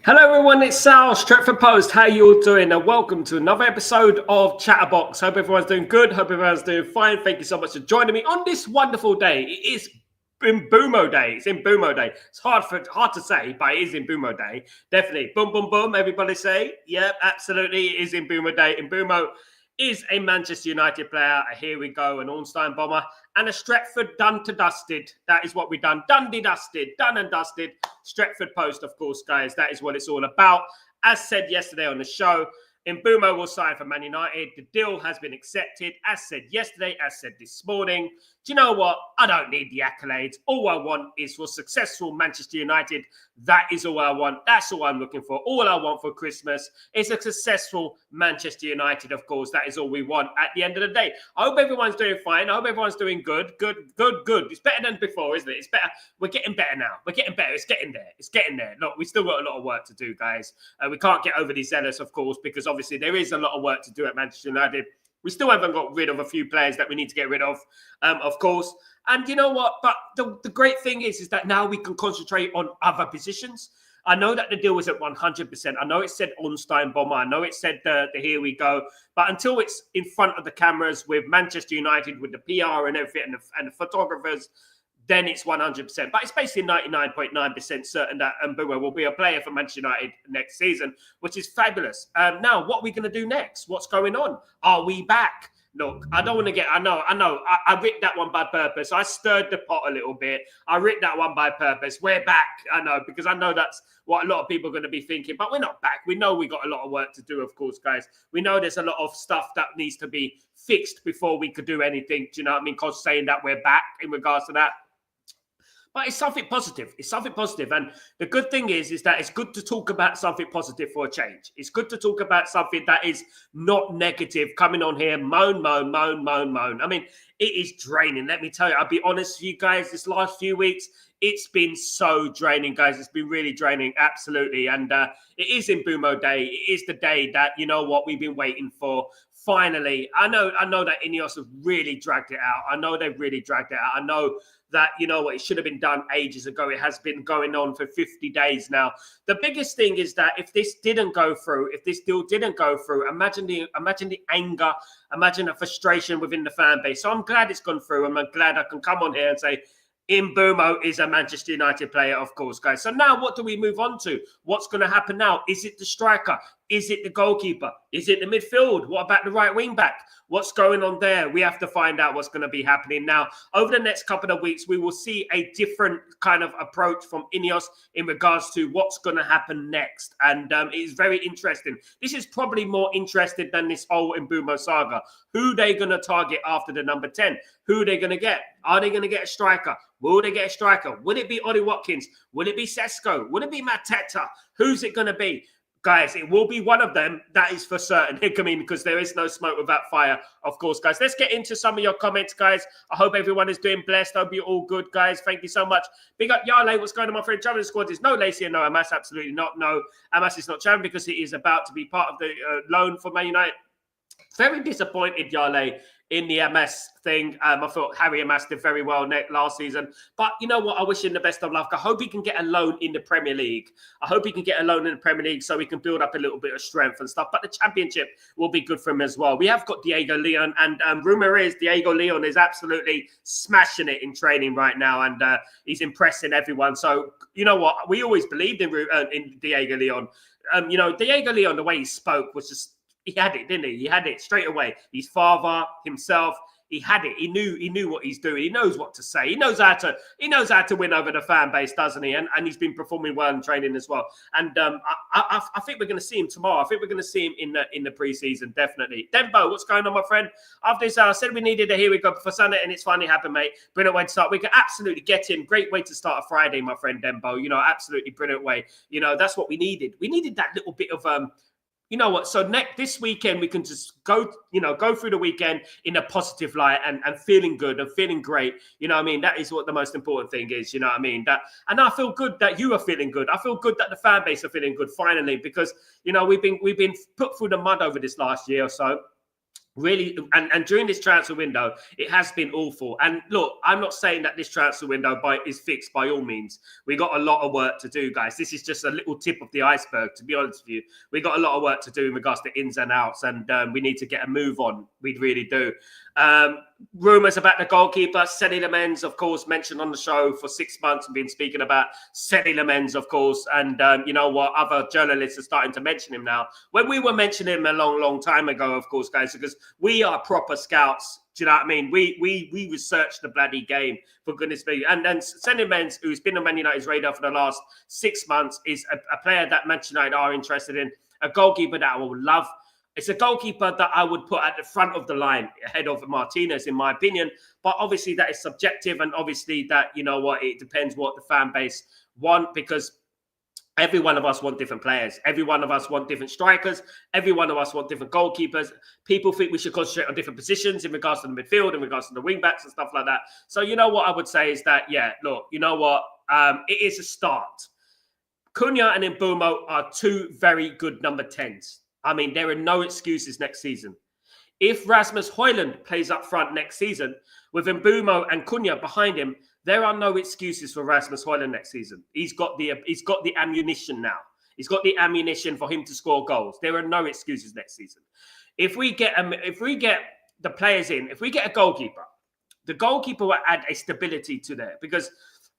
Hello everyone, it's Sal, Stretford Post. How you all doing? And welcome to another episode of Chatterbox. Hope everyone's doing good. Hope everyone's doing fine. Thank you so much for joining me on this wonderful day. It is Mbeumo Day. It's Mbeumo Day. It's hard to say, but it is Mbeumo Day. Definitely. Boom, boom, boom. Everybody say, yep, absolutely. It is Mbeumo Day. Mbeumo is a Manchester United player. Here we go, an Ornstein bomber and a Stretford done to dusted. That is what we've done. Dundee dusted, done and dusted. Stretford Post, of course, guys. That is what it's all about. As said yesterday on the show, Mbeumo will sign for Man United. The deal has been accepted, as said yesterday, as said this morning. Do you know what? I don't need the accolades. All I want is for successful Manchester United. That is all I want. That's all I'm looking for. All I want for Christmas is a successful Manchester United, of course. That is all we want at the end of the day. I hope everyone's doing fine. I hope everyone's doing good. Good. It's better than before, isn't it? It's better. We're getting better now. We're getting better. It's getting there. It's getting there. Look, we still got a lot of work to do, guys. We can't get overly zealous, of course, because obviously there is a lot of work to do at Manchester United. We still haven't got rid of a few players that we need to get rid of course. And you know what? But the great thing is that now we can concentrate on other positions. I know that the deal was at 100%. I know it said Ornstein bomber. I know it said the here we go. But until it's in front of the cameras with Manchester United, with the PR and everything, and the photographers, then it's 100%. But it's basically 99.9% certain that Mbeumo will be a player for Manchester United next season, which is fabulous. Now, what are we going to do next? What's going on? Are we back? Look, I don't want to get... I know. I ripped that one by purpose. I stirred the pot a little bit. I ripped that one by purpose. We're back. I know, because I know that's what a lot of people are going to be thinking. But we're not back. We know we got a lot of work to do, of course, guys. We know there's a lot of stuff that needs to be fixed before we could do anything. Do you know what I mean? Because saying that we're back in regards to that. But it's something positive. It's something positive. And the good thing is that it's good to talk about something positive for a change. It's good to talk about something that is not negative, coming on here, moan. I mean, it is draining. Let me tell you, I'll be honest with you guys, this last few weeks, it's been so draining, guys. It's been really draining, absolutely. And it is Mbeumo Day. It is the day that, you know what, we've been waiting for. Finally, I know that Ineos have really dragged it out. I know they've really dragged it out. I know that, you know what, it should have been done ages ago. It has been going on for 50 days now. The biggest thing is that if this didn't go through, if this deal didn't go through, imagine the anger, imagine the frustration within the fan base. So I'm glad it's gone through, and I'm glad I can come on here and say, Mbeumo is a Manchester United player, of course, guys. So now what do we move on to? What's going to happen now? Is it the striker? Is it the goalkeeper? Is it the midfield? What about the right wing back? What's going on there? We have to find out what's going to be happening now. Over the next couple of weeks, we will see a different kind of approach from Ineos in regards to what's going to happen next. And it is very interesting. This is probably more interesting than this whole Mbeumo saga. Who are they going to target after the number 10? Who are they going to get? Are they going to get a striker? Will they get a striker? Will it be Ollie Watkins? Will it be Sesko? Will it be Mateta? Who's it going to be? Guys, it will be one of them. That is for certain. I mean, because there is no smoke without fire, of course, guys. Let's get into some of your comments, guys. I hope everyone is doing blessed. I hope you're all good, guys. Thank you so much. Big up Yale. What's going on, my friend? Traveling squad is no Lacey and no Amas. Absolutely not. No, Amas is not traveling because he is about to be part of the loan for Man United. Very disappointed, Yale, in the MS thing. I thought Harry Amas did very well last season. But you know what? I wish him the best of luck. I hope he can get a loan in the Premier League. I hope he can get a loan in the Premier League so he can build up a little bit of strength and stuff. But the Championship will be good for him as well. We have got Diego Leon, and rumour is Diego Leon is absolutely smashing it in training right now, and he's impressing everyone. So, you know what? We always believed in Diego Leon. You know, Diego Leon, the way he spoke was just, he had it, didn't he? He had it straight away. His father, himself, he had it. He knew what he's doing. He knows what to say. He knows how to win over the fan base, doesn't he? And he's been performing well in training as well. And I think we're going to see him tomorrow. I think we're going to see him in the preseason, definitely. Dembo, what's going on, my friend? After this, I said we needed a here we go for Sunday, and it's finally happened, mate. Brilliant way to start. We can absolutely get him. Great way to start a Friday, my friend Dembo. You know, absolutely brilliant way. You know, that's what we needed. We needed that little bit of you know what? So this weekend we can just go through the weekend in a positive light and feeling good and feeling great. You know what I mean? That is what the most important thing is. You know what I mean? And I feel good that you are feeling good. I feel good that the fan base are feeling good finally, because you know we've been put through the mud over this last year or so. Really, and during this transfer window, it has been awful. And look, I'm not saying that this transfer window is fixed by all means. We got a lot of work to do, guys. This is just a little tip of the iceberg, to be honest with you. We got a lot of work to do in regards to ins and outs, and we need to get a move on. We really do. Rumours about the goalkeeper, Seny Lamens, of course, mentioned on the show for 6 months. We've been speaking about Seny Lamens, of course, and you know what? Other journalists are starting to mention him now. When we were mentioning him a long time ago, of course, guys, because we are proper scouts. Do you know what I mean? We researched the bloody game, for goodness sake. And then Seny Lamens, who's been on Man United's radar for the last 6 months, is a player that Manchester United are interested in, a goalkeeper that I will love. It's a goalkeeper that I would put at the front of the line ahead of Martinez, in my opinion. But obviously that is subjective, and obviously that, you know what, it depends what the fan base want, because every one of us want different players. Every one of us want different strikers. Every one of us want different goalkeepers. People think we should concentrate on different positions in regards to the midfield, in regards to the wing backs and stuff like that. So you know what I would say is that, yeah, look, you know what, it is a start. Cunha and Mbeumo are two very good number 10s. I mean, there are no excuses next season. If Rasmus Højlund plays up front next season with Mbeumo and Cunha behind him, there are no excuses for Rasmus Højlund next season. He's got the ammunition now. He's got the ammunition for him to score goals. There are no excuses next season. If we get the players in, if we get a goalkeeper, the goalkeeper will add a stability to there, because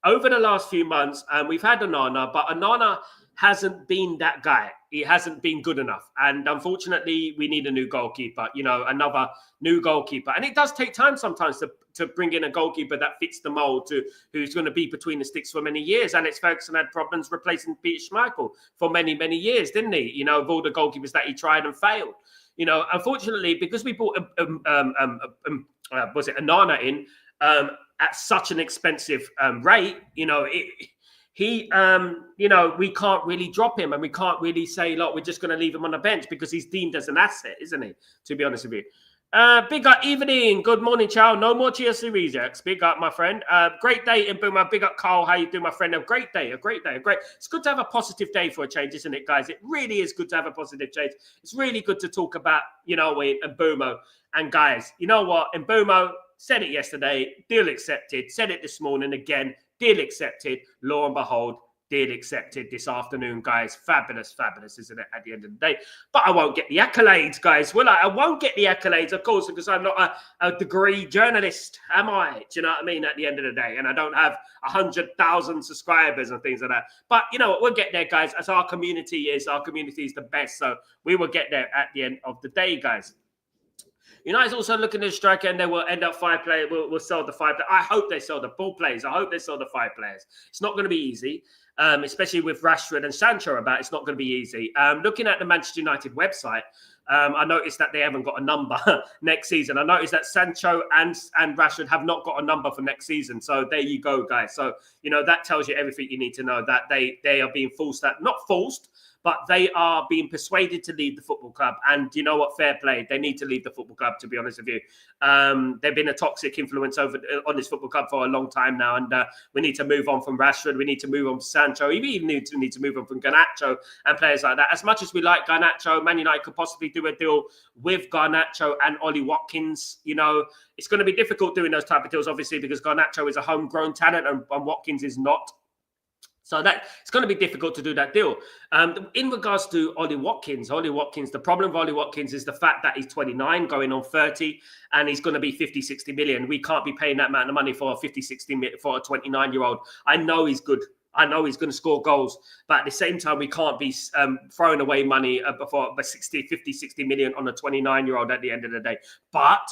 over the last few months, we've had Onana, but Onana hasn't been that guy. He hasn't been good enough. And unfortunately, we need a new goalkeeper, you know, another new goalkeeper. And it does take time sometimes to bring in a goalkeeper that fits the mold, who's going to be between the sticks for many years. Alex Ferguson had problems replacing Peter Schmeichel for many years, didn't he? You know, of all the goalkeepers that he tried and failed. You know, unfortunately, because we bought Onana in at such an expensive rate, you know, you know, we can't really drop him, and we can't really say, look, we're just going to leave him on the bench, because he's deemed as an asset, isn't he? To be honest with you. Big up evening. Good morning, Chow. No more GSC rejects. Big up, my friend. Great day in Mbeumo. Big up, Carl. How you doing, my friend? A great day. It's good to have a positive day for a change, isn't it, guys? It really is good to have a positive change. It's really good to talk about, you know, Mbeumo. And guys, you know what? Mbeumo said it yesterday. Deal accepted. Said it this morning again. Deal accepted. Lo and behold, deal accepted this afternoon, guys. Fabulous, isn't it, at the end of the day? But I won't get the accolades, guys, will I? I won't get the accolades, of course, because I'm not a degree journalist, am I? Do you know what I mean, at the end of the day? And I don't have 100,000 subscribers and things like that. But, you know what, we'll get there, guys, as our community is the best. So we will get there at the end of the day, guys. United's also looking at a striker, and they will end up 5 players. We'll sell the 5. I hope they sell the 4 players. I hope they sell the 5 players. It's not going to be easy, especially with Rashford and Sancho about. It's not going to be easy. Looking at the Manchester United website, I noticed that they haven't got a number next season. I noticed that Sancho and Rashford have not got a number for next season. So there you go, guys. So, you know, that tells you everything you need to know, that they are being not forced, but they are being persuaded to leave the football club. And you know what? Fair play. They need to leave the football club, to be honest with you. They've been a toxic influence on this football club for a long time now. And we need to move on from Rashford. We need to move on from Sancho. We even need to move on from Garnacho and players like that. As much as we like Garnacho, Man United could possibly do a deal with Garnacho and Ollie Watkins. You know, it's going to be difficult doing those type of deals, obviously, because Garnacho is a homegrown talent and Watkins is not. So that it's going to be difficult to do that deal. In regards to Ollie Watkins, the problem with Ollie Watkins is the fact that he's 29, going on 30, and he's going to be 50, 60 million. We can't be paying that amount of money for a 50, 60 million for a 29-year-old. I know he's good. I know he's going to score goals, but at the same time, we can't be throwing away money for 50, 60 million on a 29-year-old at the end of the day. But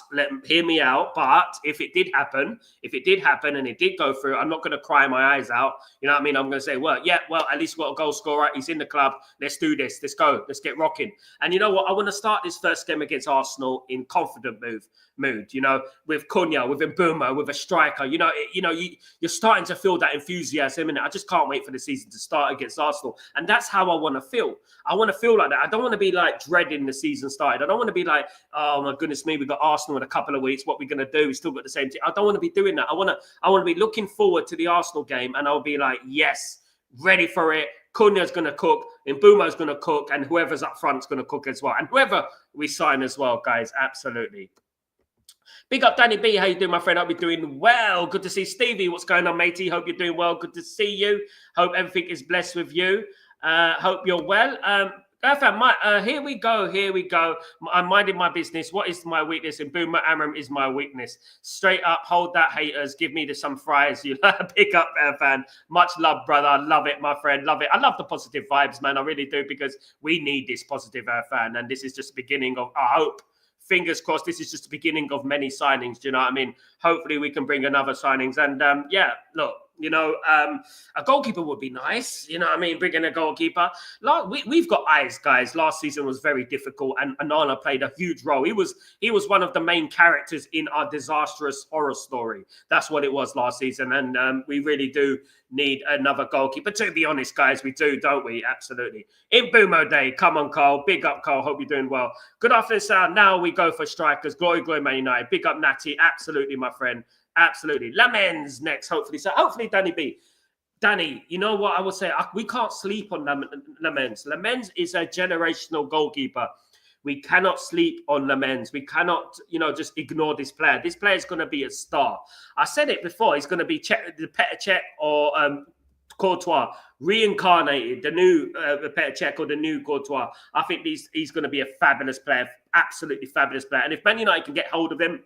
hear me out. But if it did happen and it did go through, I'm not going to cry my eyes out. You know what I mean? I'm going to say, well, at least we've got a goal scorer. He's in the club. Let's do this. Let's go. Let's get rocking. And you know what? I want to start this first game against Arsenal in confident mood, you know, with Cunha, with Mbeumo, with a striker. You're starting to feel that enthusiasm, and I just can't wait for the season to start against Arsenal. And that's how I want to feel. I want to feel like that. I don't want to be like dreading the season started. I don't want to be like, oh my goodness me, we've got Arsenal in a couple of weeks. What we're going to do? We still got the same team. I don't want to be doing that. I want to be looking forward to the Arsenal game, and I'll be like, yes, ready for it. Cunha's going to cook, Mbeumo's going to cook, and whoever's up front's going to cook as well. And whoever we sign as well, guys, absolutely. Big up, Danny B. How you doing, my friend? Hope you're doing well. Good to see Stevie. What's going on, matey? Hope you're doing well. Good to see you. Hope everything is blessed with you. Hope you're well. Here we go. Here we go. I'm minding my business. What is my weakness? And Mbeumo Amram is my weakness. Straight up, hold that, haters. Give me some fries. You pick up, fan. Much love, brother. I love it, my friend. Love it. I love the positive vibes, man. I really do, because we need this positive, fan. And this is just the beginning of, I hope, fingers crossed, this is just the beginning of many signings. Do you know what I mean? Hopefully we can bring another signings. And yeah, look, you know, a goalkeeper would be nice. You know what I mean? Bringing a goalkeeper. We've got eyes, guys. Last season was very difficult, and Onana played a huge role. He was one of the main characters in our disastrous horror story. That's what it was last season, and we really do need another goalkeeper. To be honest, guys, we do, don't we? Absolutely. Mbeumo Day. Come on, Carl. Big up, Carl. Hope you're doing well. Good afternoon, Sal. Now we go for strikers. Glory, glory, Man United. Big up, Natty. Absolutely, my friend. Absolutely. Lamens next, hopefully. So hopefully, Danny B. Danny, you know what I would say? We can't sleep on Lamens. Lamens is a generational goalkeeper. We cannot sleep on Lamens. We cannot, you know, just ignore this player. This player is going to be a star. I said it before. He's going to be the Petr Cech or Courtois reincarnated, the new Petr Cech or the new Courtois. I think he's going to be a fabulous player, absolutely fabulous player. And if Man United can get hold of him,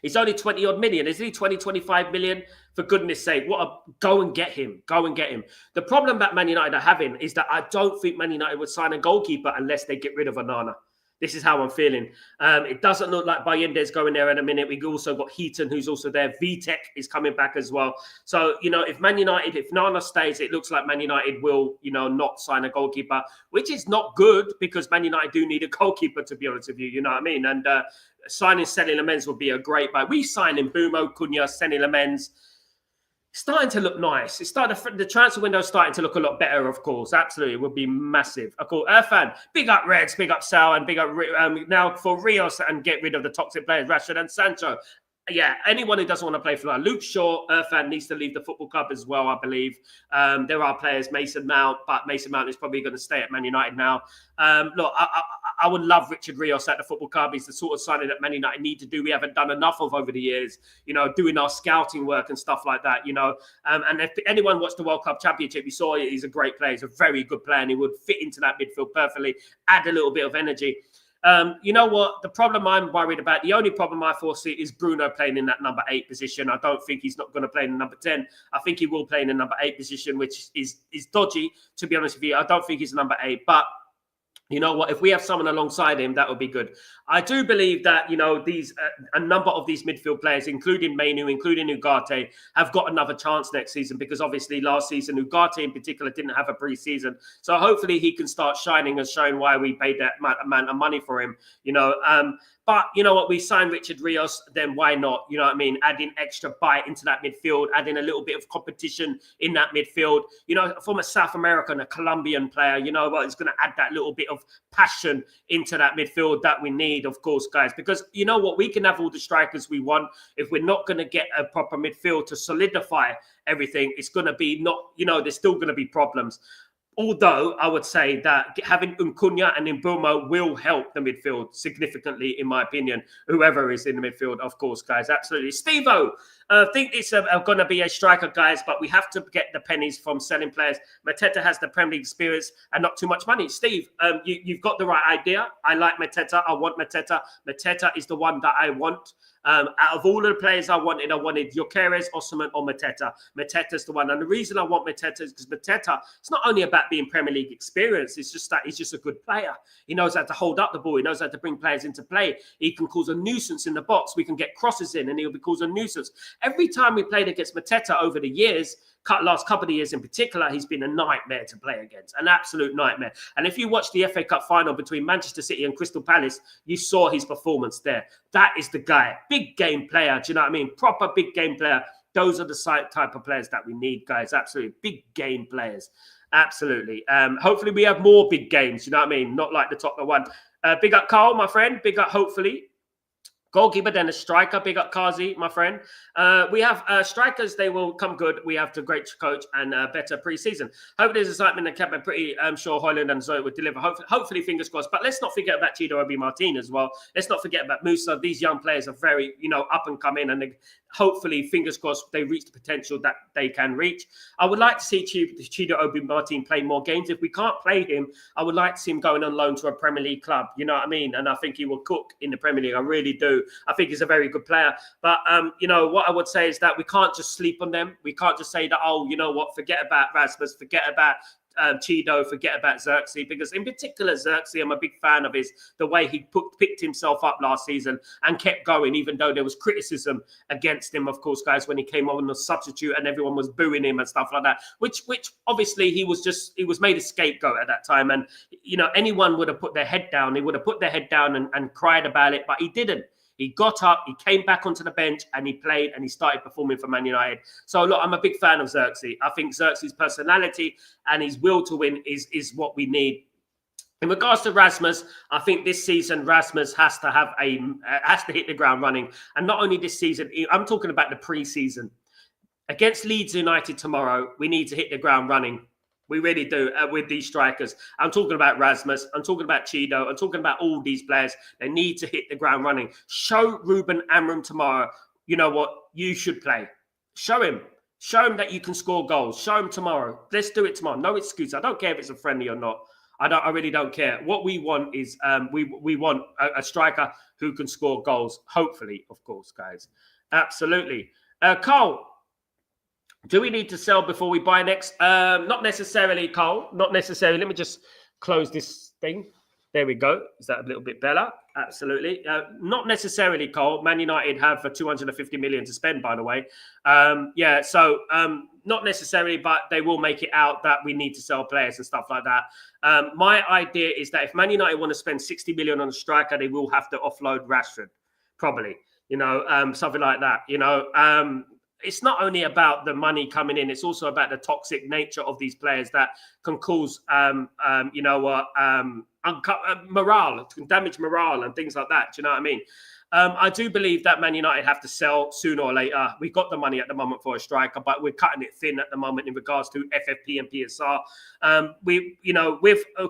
it's only 20 odd million. Isn't he 25 million? For goodness sake, go and get him. Go and get him. The problem that Man United are having is that I don't think Man United would sign a goalkeeper unless they get rid of Onana. This is how I'm feeling. It doesn't look like Bayende's going there in a minute. We also got Heaton, who's also there. Vitek is coming back as well. So, you know, if Nana stays, it looks like Man United will, you know, not sign a goalkeeper, which is not good, because Man United do need a goalkeeper, to be honest with you. You know what I mean? And signing Senny Lamens would be a great buy. We sign Mbeumo, Cunha, Senny Lamens. Starting to look nice. The transfer window is starting to look a lot better, of course. Absolutely. It would be massive. Of course, Irfan, big up Reds, big up Sal, and big up now for Rios, and get rid of the toxic players, Rashford and Sancho. Yeah, anyone who doesn't want to play for that. Luke Shaw, Irfan needs to leave the football club as well, I believe. There are players, Mason Mount, but Mason Mount is probably going to stay at Man United now. Look, I would love Richard Rios at the football club. He's the sort of signing that Man United need to do. We haven't done enough of over the years, you know, doing our scouting work and stuff like that, you know. And if anyone watched the World Cup Championship, you saw he's a great player. He's a very good player, and he would fit into that midfield perfectly, add a little bit of energy. You know what? The problem I'm worried about, the only problem I foresee is Bruno playing in that number 8 position. I don't think he's not going to play in the number 10. I think he will play in the number 8 position, which is dodgy, to be honest with you. I don't think he's number 8, but you know what? If we have someone alongside him, that would be good. I do believe that, you know, these a number of these midfield players, including Mainu, including Ugarte, have got another chance next season, because obviously last season, Ugarte in particular didn't have a pre-season. So hopefully he can start shining and showing why we paid that amount of money for him, you know. But you know what? We signed Richard Rios, then why not? You know what I mean? Adding extra bite into that midfield, adding a little bit of competition in that midfield. You know, from a South American, a Colombian player, you know what? It's going to add that little bit of passion into that midfield that we need, of course, guys. Because you know what? We can have all the strikers we want. If we're not going to get a proper midfield to solidify everything, it's going to be not, you know, there's still going to be problems. Although I would say that having Cunha and Mbeumo will help the midfield significantly, in my opinion, whoever is in the midfield, of course, guys. Absolutely. Steve-O, I think it's going to be a striker, guys, but we have to get the pennies from selling players. Mateta has the Premier League experience and not too much money. Steve, you've got the right idea. I like Mateta. I want Mateta. Mateta is the one that I want. Out of all of the players I wanted Gyökeres, Osimhen, or Mateta. Mateta's the one. And the reason I want Mateta is because Mateta, it's not only about being Premier League experience, it's just that he's just a good player. He knows how to hold up the ball. He knows how to bring players into play. He can cause a nuisance in the box. We can get crosses in and he'll be cause a nuisance. Every time we played against Mateta over the years, last couple of years in particular, he's been a nightmare to play against, an absolute nightmare. And if you watch the FA Cup final between Manchester City and Crystal Palace, you saw his performance there. That is the guy. Big game player. Do you know what I mean? Proper big game player. Those are the type of players that we need, guys. Absolutely. Big game players. Absolutely. Hopefully we have more big games. You know what I mean? Not like the top one. Big up, Carl, my friend. Big up, hopefully. Goalkeeper, then a striker. Big up Kazi, my friend. We have strikers. They will come good. We have the great coach and better pre-season. Hopefully there's excitement in the camp. I'm pretty sure Højlund and Zoe would deliver. Hopefully, fingers crossed. But let's not forget about Chido Obi Martin as well. Let's not forget about Musa. These young players are very, up and coming. And hopefully, fingers crossed, they reach the potential that they can reach. I would like to see Chido Obi Martin play more games. If we can't play him, I would like to see him going on loan to a Premier League club. You know what I mean? And I think he will cook in the Premier League. I really do. I think he's a very good player. But, what I would say is that we can't just sleep on them. We can't just say that, oh, you know what, forget about Rasmus, forget about Chido, forget about Xerxes, because in particular, Xerxes, I'm a big fan of the way he picked himself up last season and kept going, even though there was criticism against him, of course, guys, when he came on as a substitute and everyone was booing him and stuff like that, which obviously he was made a scapegoat at that time. And, anyone would have put their head down. They would have put their head down and cried about it, but he didn't. He got up, he came back onto the bench, and he played, and he started performing for Man United. So, look, I'm a big fan of Xerxes. I think Xerxes' personality and his will to win is what we need. In regards to Rasmus, I think this season Rasmus has to hit the ground running. And not only this season, I'm talking about the pre-season. Against Leeds United tomorrow, we need to hit the ground running. We really do with these strikers. I'm talking about Rasmus. I'm talking about Chido. I'm talking about all these players. They need to hit the ground running. Show Ruben Amram tomorrow, you know what, you should play. Show him. Show him that you can score goals. Show him tomorrow. Let's do it tomorrow. No excuse. I don't care if it's a friendly or not. I really don't care. What we want is we want a striker who can score goals. Hopefully, of course, guys. Absolutely. Carl, do we need to sell before we buy next? Not necessarily, Cole. Not necessarily. Let me just close this thing. There we go. Is that a little bit better? Absolutely. Not necessarily, Cole. Man United have 250 million to spend, by the way. So not necessarily, but they will make it out that we need to sell players and stuff like that. My idea is that if Man United want to spend 60 million on a striker, they will have to offload Rashford, probably. Something like that. It's not only about the money coming in, it's also about the toxic nature of these players that can cause, morale, can damage morale and things like that. Do you know what I mean? I do believe that Man United have to sell sooner or later. We've got the money at the moment for a striker, but we're cutting it thin at the moment in regards to FFP and PSR. With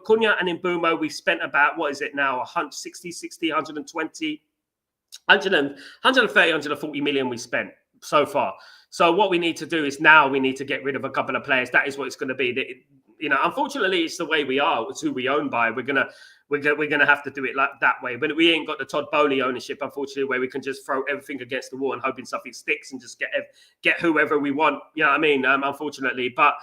Cunha and Mbeumo, we've spent about, 120, 140 million we spent so far. So what we need to do is now we need to get rid of a couple of players. That is what it's going to be. Unfortunately, it's the way we are. It's who we own by. We're gonna have to do it like that way. But we ain't got the Todd Bowley ownership, unfortunately, where we can just throw everything against the wall and hoping something sticks and just get whoever we want. You know what I mean? Unfortunately, but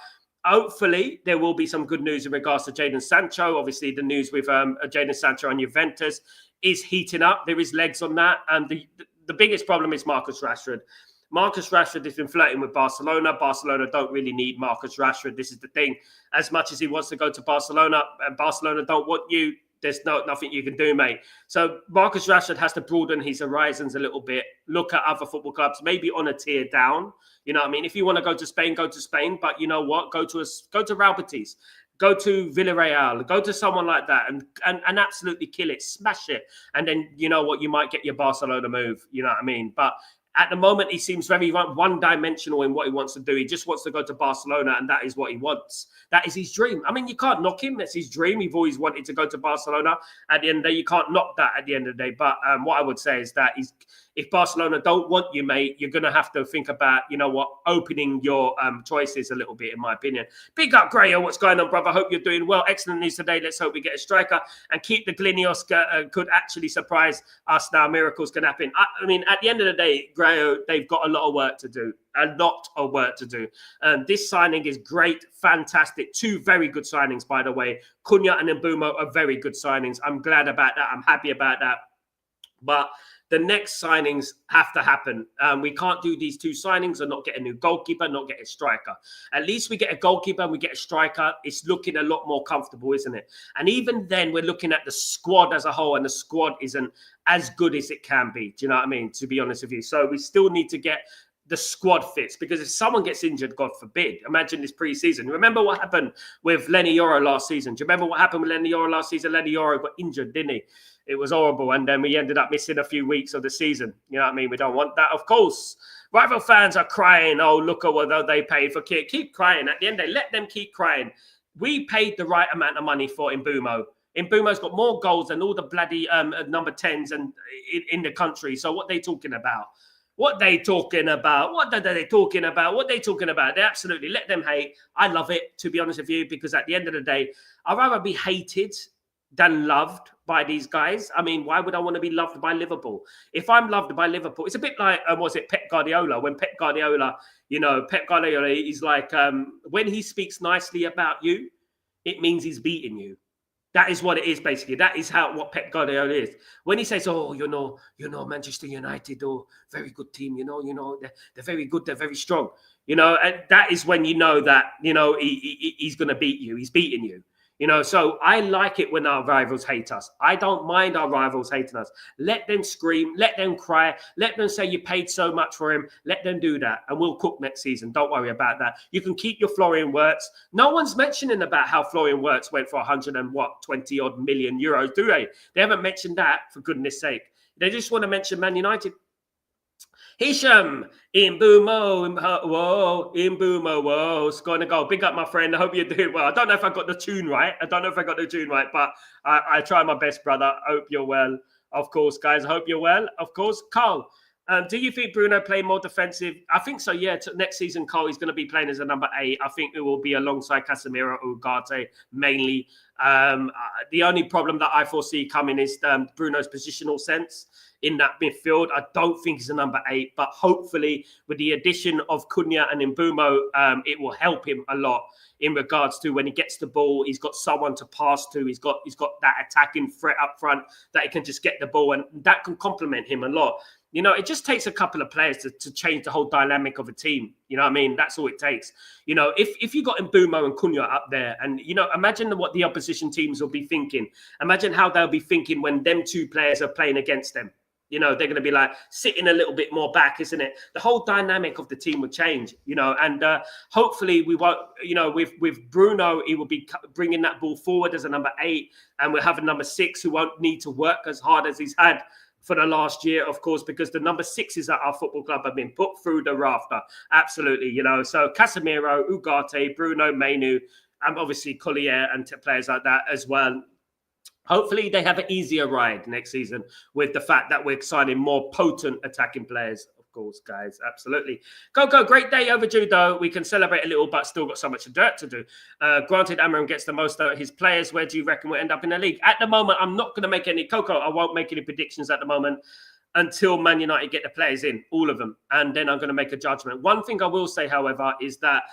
hopefully there will be some good news in regards to Jadon Sancho. Obviously, the news with Jadon Sancho and Juventus is heating up. There is legs on that, and the biggest problem is Marcus Rashford. Marcus Rashford has been flirting with Barcelona. Barcelona don't really need Marcus Rashford. This is the thing. As much as he wants to go to Barcelona, and Barcelona don't want you, there's nothing you can do, mate. So Marcus Rashford has to broaden his horizons a little bit, look at other football clubs, maybe on a tier down. You know what I mean? If you want to go to Spain, go to Spain. But you know what? Go to Real Betis. Go to Villarreal, go to someone like that and absolutely kill it, smash it. And then, you know what, you might get your Barcelona move, you know what I mean? But at the moment, he seems very one-dimensional in what he wants to do. He just wants to go to Barcelona, and that is what he wants. That is his dream. I mean, you can't knock him. That's his dream. He's always wanted to go to Barcelona. At the end of the day, you can't knock that at the end of the day. But what I would say is that if Barcelona don't want you, mate, you're going to have to think about, you know what, opening your choices a little bit, in my opinion. Big up, Grayo. What's going on, brother? Hope you're doing well. Excellent news today. Let's hope we get a striker and keep the Glinios could actually surprise us now. Miracles can happen. I mean, at the end of the day, Grayo, they've got a lot of work to do. This signing is great, fantastic. Two very good signings, by the way. Cunha and Mbeumo are very good signings. I'm glad about that. I'm happy about that. But the next signings have to happen. We can't do these two signings and not get a new goalkeeper, not get a striker. At least we get a goalkeeper and we get a striker. It's looking a lot more comfortable, isn't it? And even then, we're looking at the squad as a whole, and the squad isn't as good as it can be. Do you know what I mean? To be honest with you. So we still need to get the squad fits. Because if someone gets injured, God forbid, imagine this preseason. Remember what happened with Lenny Yoro last season? Do you remember what happened with Lenny Yoro last season? Lenny Yoro got injured, didn't he? It was horrible. And then we ended up missing a few weeks of the season. You know what I mean? We don't want that, of course. Rival fans are crying, oh, look at what they paid for Kit. Keep crying. At the end, they let them keep crying. We paid the right amount of money for Mbeumo. Mbeumo's got more goals than all the bloody number 10s in the country. So what they talking about? What they talking about? What are they talking about? What they talking about? They absolutely let them hate. I love it, to be honest with you, because at the end of the day, I'd rather be hated than loved by these guys. I mean, why would I want to be loved by Liverpool? If I'm loved by Liverpool, it's a bit like, was it Pep Guardiola? When Pep Guardiola, Pep Guardiola is like, when he speaks nicely about you, it means he's beating you. That is what it is, basically. That is what Pep Guardiola is. When he says, oh, Manchester United, oh, very good team, they're very good, they're very strong, and that is when you know that, he's going to beat you. He's beating you. So I like it when our rivals hate us. I don't mind our rivals hating us. Let them scream, let them cry, let them say you paid so much for him. Let them do that, and we'll cook next season. Don't worry about that. You can keep your Florian Wirtz. No one's mentioning about how Florian Wirtz went for 120 odd million euros, do they? They haven't mentioned that, for goodness sake. They just want to mention Man United. Hisham, Mbeumo, whoa, scoring a goal. Big up, my friend. I hope you're doing well. I don't know if I got the tune right. But I try my best, brother. I hope you're well. Of course, guys. I hope you're well. Of course. Carl, do you think Bruno play more defensive? I think so, yeah. Next season, Carl, he's going to be playing as a number 8. I think it will be alongside Casemiro, Ugarte, mainly. The only problem that I foresee coming is Bruno's positional sense in that midfield. I don't think he's a number 8, but hopefully with the addition of Cunha and Mbeumo, it will help him a lot in regards to when he gets the ball, he's got someone to pass to. He's got that attacking threat up front that he can just get the ball, and that can complement him a lot. It just takes a couple of players to change the whole dynamic of a team. You know what I mean? That's all it takes. If you got Mbeumo and Cunha up there, and, imagine what the opposition teams will be thinking. Imagine how they'll be thinking when them two players are playing against them. They're going to be like sitting a little bit more back, isn't it? The whole dynamic of the team would change, and hopefully we won't, with Bruno, he will be bringing that ball forward as a number 8, and we'll have a number 6 who won't need to work as hard as he's had for the last year, of course, because the number 6s at our football club have been put through the rafter. Absolutely, So Casemiro, Ugarte, Bruno, Mainu, and obviously Collier and players like that as well. Hopefully they have an easier ride next season with the fact that we're signing more potent attacking players, of course, guys. Absolutely. Go. Great day overdue, though. We can celebrate a little, but still got so much dirt to do. Granted, Amarim gets the most out of his players. Where do you reckon we'll end up in the league? At the moment, I'm not going to make any I won't make any predictions at the moment until Man United get the players in, all of them. And then I'm going to make a judgment. One thing I will say, however, is that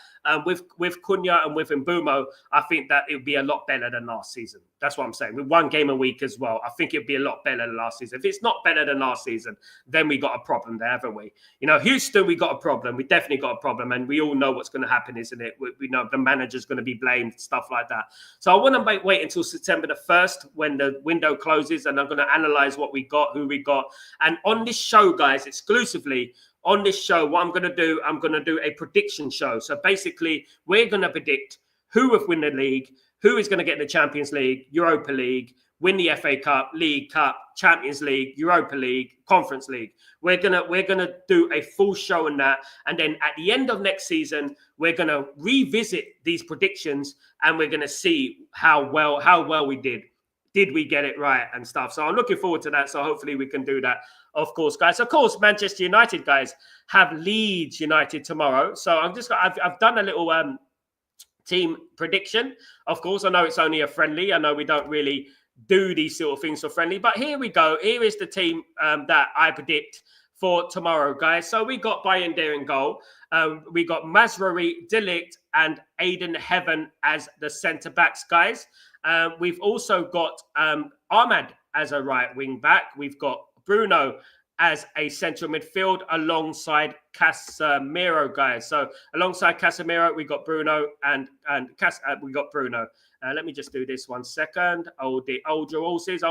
with Cunha and with Mbeumo, I think that it would be a lot better than last season. That's what I'm saying. With one game a week as well, I think it'd be a lot better than last season. If it's not better than last season, then we got a problem there, haven't we? Houston, we got a problem. We definitely got a problem. And we all know what's going to happen, isn't it? We know the manager's going to be blamed, stuff like that. So I want to wait until September the 1st when the window closes, and I'm going to analyze what we got, who we got. And on this show, guys, exclusively on this show, what I'm going to do a prediction show. So basically, we're going to predict who will win the league, who is going to get the Champions League, Europa League, win the FA Cup, League Cup, Champions League, Europa League, Conference League. We're gonna do a full show on that, and then at the end of next season, we're gonna revisit these predictions, and we're gonna see how well we did. Did we get it right and stuff? So I'm looking forward to that. So hopefully we can do that, of course, guys. Of course, Manchester United, guys, have Leeds United tomorrow. So I've done a little team prediction. Of course, I know it's only a friendly. I know we don't really do these sort of things for friendly, but here we go. Here is the team that I predict for tomorrow, guys. So we got Bayern there in goal. We got Mazraoui, De Ligt, and Aiden Heaven as the centre backs, guys. We've also got Ahmad as a right wing back. We've got Bruno as a central midfield alongside Casemiro, guys. So alongside Casemiro, we got Bruno and we got Bruno. Let me just do this 1 second. Older horses.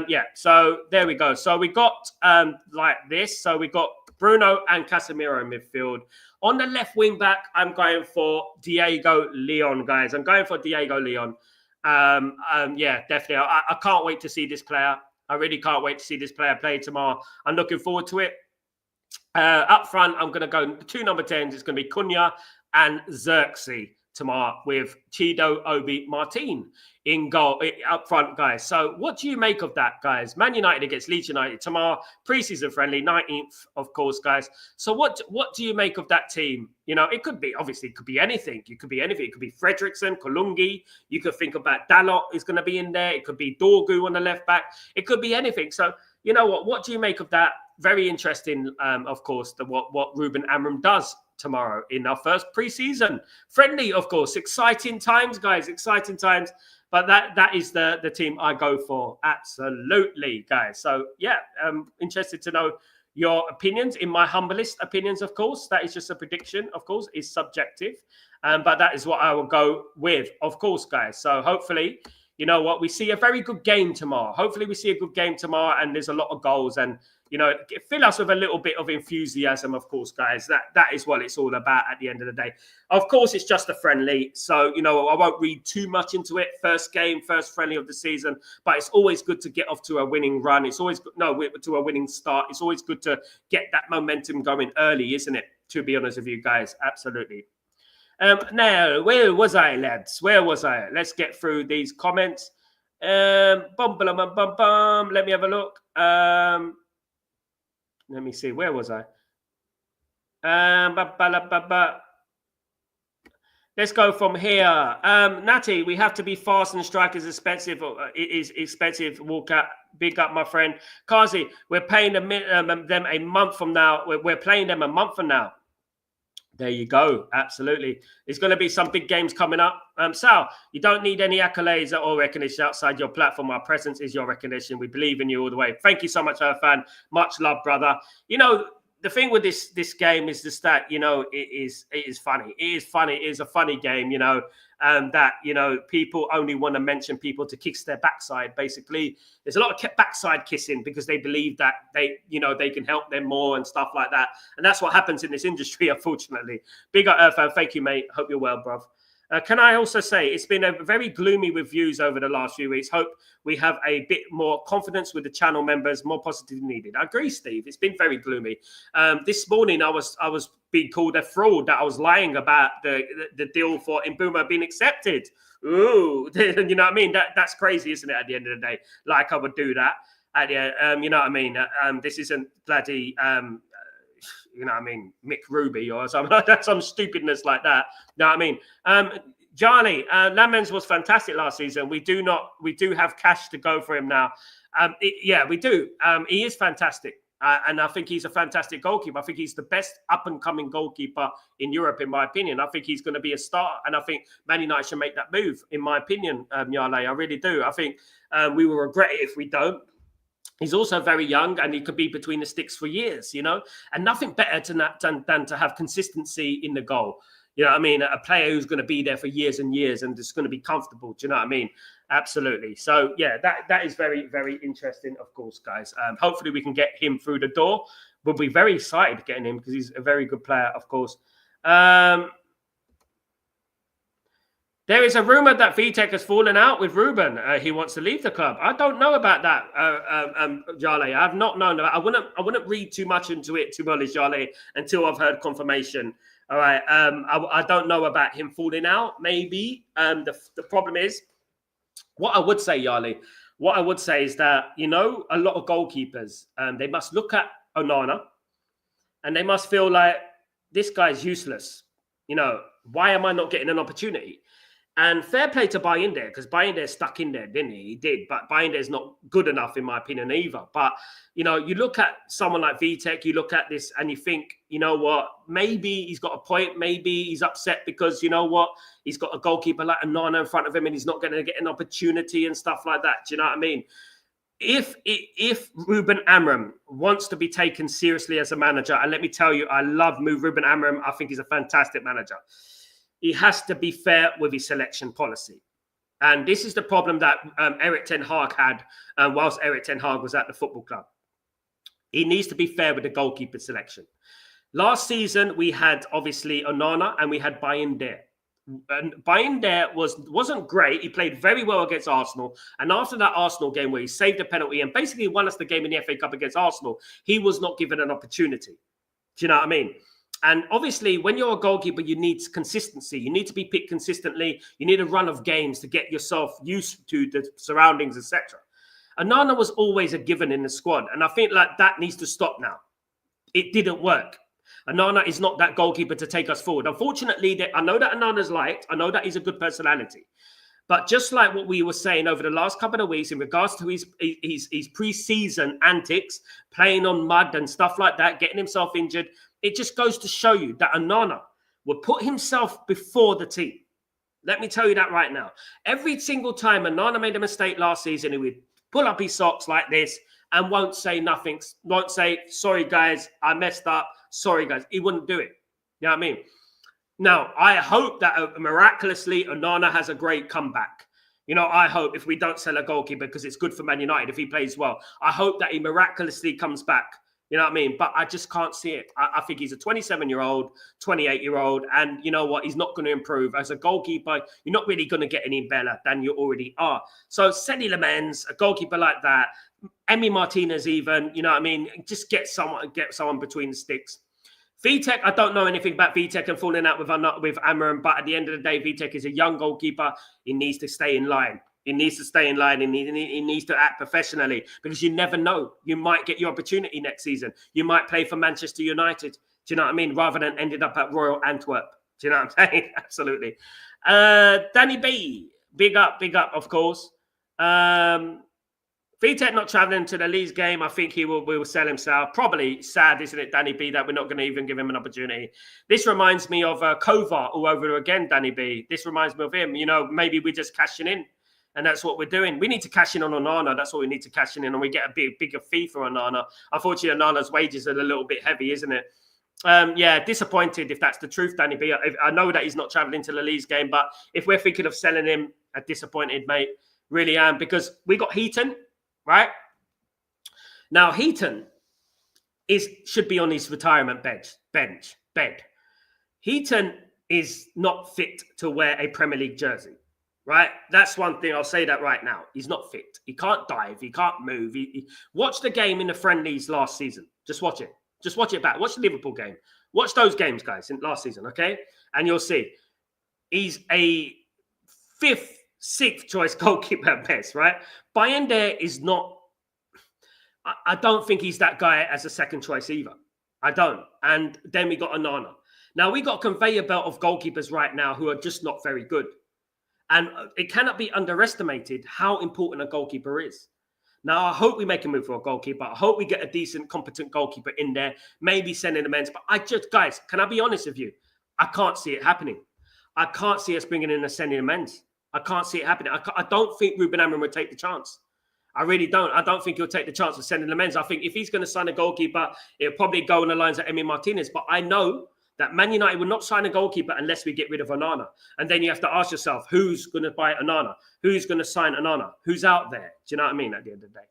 Yeah, so there we go. So we got like this. So we got Bruno and Casemiro in midfield. On the left wing back, I'm going for Diego Leon, guys. I'm going for Diego Leon. Yeah, definitely. I can't wait to see this player. I really can't wait to see this player play tomorrow. I'm looking forward to it. Up front, I'm going to go 2 number 10s. It's going to be Cunha and Xerxes tomorrow with Chido Obi Martin in goal up front, guys. So what do you make of that, guys? Man United against Leeds United tomorrow, preseason friendly, 19th, of course, guys. So what do you make of that team? You know, it could be, obviously, it could be anything. It could be anything. It could be Fredrickson, Kolungi. You could think about Dalot is going to be in there. It could be Dorgu on the left back. It could be anything. So, you know what do you make of that? Very interesting, of course, what Ruben Amorim does tomorrow in our first preseason friendly, of course. Exciting times, guys. Exciting times. But that is the team I go for. Absolutely, guys. So, yeah, I'm interested to know your opinions. In my humblest opinions, of course. That is just a prediction, of course. It's subjective. But that is what I will go with, of course, guys. So, hopefully, you know what? We see a very good game tomorrow. Hopefully, we see a good game tomorrow and there's a lot of goals and, you know, fill us with a little bit of enthusiasm, of course, guys. That is what it's all about at the end of the day. Of course, it's just a friendly. So, you know, I won't read too much into it. First game, first friendly of the season. But it's always good to get off to a winning run. It's always good, to a winning start. It's always good to get that momentum going early, isn't it? To be honest with you guys. Absolutely. Now, where was I, lads? Where was I? Let's get through these comments. Let me have a look. Let me see. Where was I? Let's go from here. Natty, we have to be fast and strikers expensive. It is expensive. Walk out. Big up, my friend. Kazi, we're paying them a month from now. We're playing them a month from now. There you go. Absolutely. There's going to be some big games coming up. Sal, you don't need any accolades or recognition outside your platform. Our presence is your recognition. We believe in you all the way. Thank you so much, fan. Much love, brother. You know, the thing with this game is just that, you know, it is funny. It is funny. It is a funny game, you know, that, you know, people only want to mention people to kiss their backside. Basically, there's a lot of backside kissing because they believe that they can help them more and stuff like that. And that's what happens in this industry, unfortunately. Big up, fan. Thank you, mate. Hope you're well, bruv. Can I also say it's been a very gloomy reviews over the last few weeks. Hope we have a bit more confidence with the channel members, more positive needed. I agree, Steve. It's been very gloomy. This morning, I was being called a fraud that I was lying about the deal for Mbeumo being accepted. Ooh, you know what I mean? That's crazy, isn't it? At the end of the day, like I would do that. You know what I mean? This isn't bloody. You know what I mean, Mick Ruby or something like that, some stupidness like that. You know what I mean? Johnny, Lamens was fantastic last season. We do have cash to go for him now. Yeah, we do. He is fantastic. And I think he's a fantastic goalkeeper. I think he's the best up-and-coming goalkeeper in Europe, in my opinion. I think he's going to be a star. And I think Man United should make that move, in my opinion, Yale. I really do. I think we will regret it if we don't. He's also very young and he could be between the sticks for years, you know, and nothing better than to have consistency in the goal. You know what I mean? A player who's going to be there for years and years and just going to be comfortable. Do you know what I mean? Absolutely. So, yeah, that is very, very interesting, of course, guys. Hopefully we can get him through the door. We'll be very excited getting him because he's a very good player, of course. There is a rumor that Vitek has fallen out with Ruben. He wants to leave the club. I don't know about that, Jale. I have not known that. I wouldn't read too much into it, to be honest, Jale, until I've heard confirmation. All right. I don't know about him falling out. Maybe. The problem is, what I would say, Jale, what I would say is that, you know, a lot of goalkeepers, they must look at Onana and they must feel like this guy's useless. You know, why am I not getting an opportunity? And fair play to Bayinde, because Bayinde stuck in there, didn't he? He did, but Bayinde is not good enough, in my opinion, either. But, you know, you look at someone like Vitek, you look at this and you think, you know what, maybe he's got a point. Maybe he's upset because, you know what, he's got a goalkeeper like Onana in front of him and he's not going to get an opportunity and stuff like that. Do you know what I mean? If Ruben Amorim wants to be taken seriously as a manager, and let me tell you, I love Ruben Amorim. I think he's a fantastic manager. He has to be fair with his selection policy. And this is the problem that Erik ten Hag had whilst Erik ten Hag was at the football club. he needs to be fair with the goalkeeper selection. Last season, we had obviously Onana and we had Bayindir. And Bayindir wasn't great. He played very well against Arsenal. And after that Arsenal game where he saved a penalty and basically won us the game in the FA Cup against Arsenal, he was not given an opportunity. Do you know what I mean? And obviously, when you're a goalkeeper, you need consistency. You need to be picked consistently. You need a run of games to get yourself used to the surroundings, etc. Onana was always a given in the squad. And I think like that needs to stop now. It didn't work. Onana is not that goalkeeper to take us forward. Unfortunately, I know that Onana's liked. I know that he's a good personality. But just like what we were saying over the last couple of weeks in regards to his pre-season antics, playing on mud and stuff like that, getting himself injured, it just goes to show you that Onana will put himself before the team. Let me tell you that right now. Every single time Onana made a mistake last season, he would pull up his socks like this and won't say nothing. Won't say, sorry, guys, I messed up. Sorry, guys. He wouldn't do it. You know what I mean? Now, I hope that miraculously Onana has a great comeback. You know, I hope if we don't sell a goalkeeper because it's good for Man United if he plays well, I hope that he miraculously comes back. You know what I mean? But I just can't see it. I think he's a 27-year-old, 28-year-old, and you know what? He's not going to improve. As a goalkeeper, you're not really going to get any better than you already are. So, Seny Lamens, a goalkeeper like that, Emi Martinez even, you know what I mean? Just get someone between the sticks. Vitek, I don't know anything about Vitek and falling out with Amarim, but at the end of the day, Vitek is a young goalkeeper. He needs to stay in line. He needs to stay in line and he needs to act professionally because you never know. You might get your opportunity next season. You might play for Manchester United. Do you know what I mean? Rather than ended up at Royal Antwerp. Do you know what I'm saying? Absolutely. Danny B, big up, of course. Vitek not travelling to the Leeds game. I think we will sell himself. Probably sad, isn't it, Danny B, that we're not going to even give him an opportunity. This reminds me of Kovar all over again, Danny B. This reminds me of him. You know, maybe we're just cashing in. And that's what we're doing. We need to cash in on Onana. That's what we need to cash in. And we get a bigger fee for Onana. Unfortunately, Onana's wages are a little bit heavy, isn't it? Yeah, disappointed if that's the truth, Danny B. I know that he's not travelling to the Leeds game, but if we're thinking of selling him, disappointed, mate. Really am. Because we got Heaton, right? Now, Heaton should be on his retirement bed. Heaton is not fit to wear a Premier League jersey. Right? That's one thing. I'll say that right now. He's not fit. He can't dive. He can't move. Watch the game in the friendlies last season. Just watch it. Just watch it back. Watch the Liverpool game. Watch those games, guys, in last season, okay? And you'll see. He's a 5th, 6th choice goalkeeper at best, right? Bayindir is not... I don't think he's that guy as a second choice either. I don't. And then we got Onana. Now, we got a conveyor belt of goalkeepers right now who are just not very good. And it cannot be underestimated how important a goalkeeper is. Now, I hope we make a move for a goalkeeper. I hope we get a decent, competent goalkeeper in there, maybe sending the men's. But guys, can I be honest with you? I can't see it happening. I can't see us bringing in a sending the men's. I can't see it happening. I don't think Ruben Amorim would take the chance. I really don't. I don't think he'll take the chance of sending the men's. I think if he's going to sign a goalkeeper, it'll probably go on the lines of Emi Martinez. But I know that Man United will not sign a goalkeeper unless we get rid of Onana. And then you have to ask yourself, who's going to buy Onana? Who's going to sign Onana? Who's out there? Do you know what I mean at the end of the day?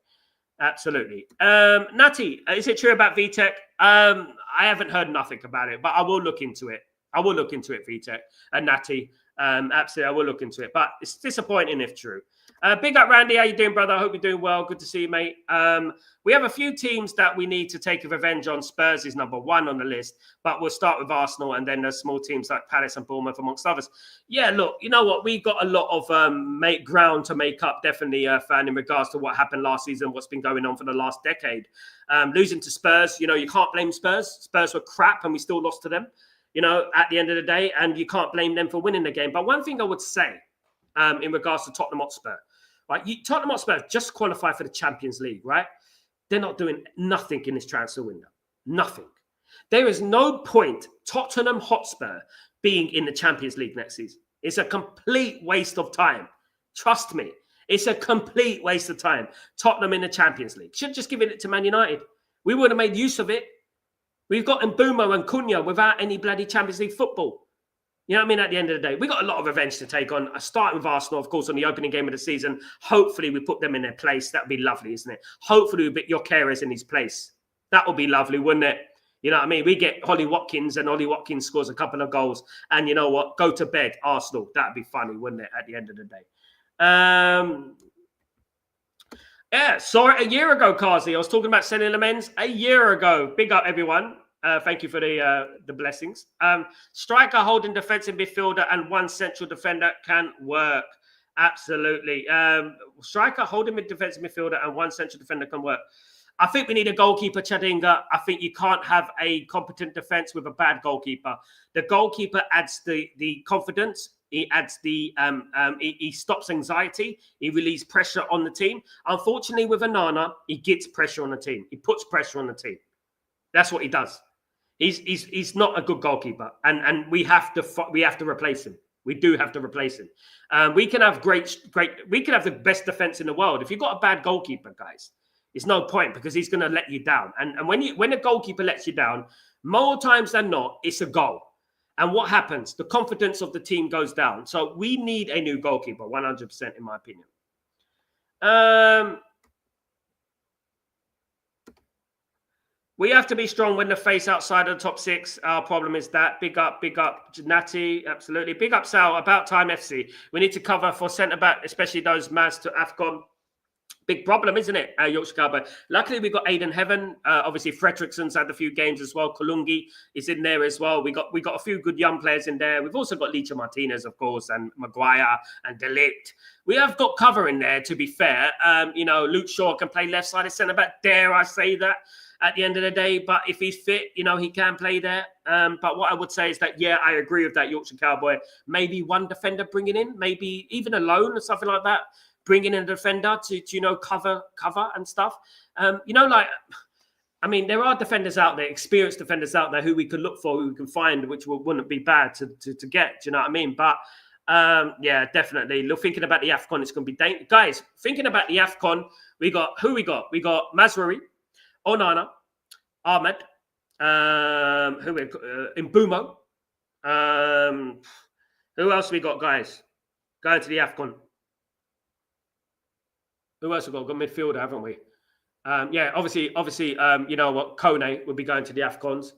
Absolutely. Natty, is it true about Vitek? I haven't heard nothing about it, but I will look into it. Vitek and Natty. Absolutely, I will look into it. But it's disappointing if true. Big up, Randy. How you doing, brother? I hope you're doing well. Good to see you, mate. We have a few teams that we need to take a revenge on. Spurs is number 1 on the list, but we'll start with Arsenal, and then there's small teams like Palace and Bournemouth, amongst others. Yeah, look, you know what? We got a lot of ground to make up, definitely, fan, in regards to what happened last season, what's been going on for the last decade. Losing to Spurs, you know, you can't blame Spurs. Spurs were crap, and we still lost to them, you know, at the end of the day, and you can't blame them for winning the game. But one thing I would say in regards to Tottenham Hotspur, right? Tottenham Hotspur just qualified for the Champions League, right? They're not doing nothing in this transfer window. Nothing. There is no point Tottenham Hotspur being in the Champions League next season. It's a complete waste of time. Trust me. It's a complete waste of time. Tottenham in the Champions League. Should just give it to Man United. We would have made use of it. We've got Mbeumo and Cunha without any bloody Champions League football. You know what I mean? At the end of the day, we got a lot of revenge to take on. Starting with Arsenal, of course, on the opening game of the season. Hopefully, we put them in their place. That would be lovely, isn't it? Hopefully, we put your carers in his place. That would be lovely, wouldn't it? You know what I mean? We get Ollie Watkins and Ollie Watkins scores a couple of goals. And you know what? Go to bed, Arsenal. That'd be funny, wouldn't it, at the end of the day? Yeah, saw it a year ago, Kazi. I was talking about selling amends a year ago. Big up, everyone. Thank you for the blessings. Striker holding defensive midfielder and one central defender can work. Absolutely. Striker holding defensive midfielder and one central defender can work. I think we need a goalkeeper, Chadinga. I think you can't have a competent defense with a bad goalkeeper. The goalkeeper adds the confidence. He adds the he stops anxiety. He relieves pressure on the team. Unfortunately, with Onana, he gets pressure on the team. He puts pressure on the team. That's what he does. He's not a good goalkeeper, and we have to replace him. We do have to replace him. We can have we can have the best defense in the world. If you've got a bad goalkeeper, guys, it's no point because he's going to let you down. And when a goalkeeper lets you down, more times than not, it's a goal. And what happens? The confidence of the team goes down. So we need a new goalkeeper, 100% in my opinion. We have to be strong when they face outside of the top six. Our problem is that. Big up, Natty. Absolutely. Big up, Sal. About time, FC. We need to cover for centre-back, especially those mads to AFCON. Big problem, isn't it, Yorkshire Cowboy? Luckily, we've got Aiden Heaven. Obviously, Fredrickson's had a few games as well. Kalungi is in there as well. We got a few good young players in there. We've also got Licha Martinez, of course, and Maguire and De Ligt. We have got cover in there, to be fair. Luke Shaw can play left-sided centre-back. Dare I say that at the end of the day? But if he's fit, he can play there. But what I would say is that, yeah, I agree with that, Yorkshire Cowboy. Maybe one defender bringing in, maybe even a loan or something like that. Bringing in a defender to cover and stuff. There are defenders out there, experienced defenders out there who we could look for, who we can find, which wouldn't be bad to get. Do you know what I mean? But yeah, definitely. Look, thinking about the AFCON, it's going to be dangerous. Guys, thinking about the AFCON, we got Mazraoui, Onana, Ahmed, Mbeumo. Who else we got, guys? Going to the AFCON. Who else have we got? We've got midfielder, haven't we? Obviously, Kone will be going to the AFCONs.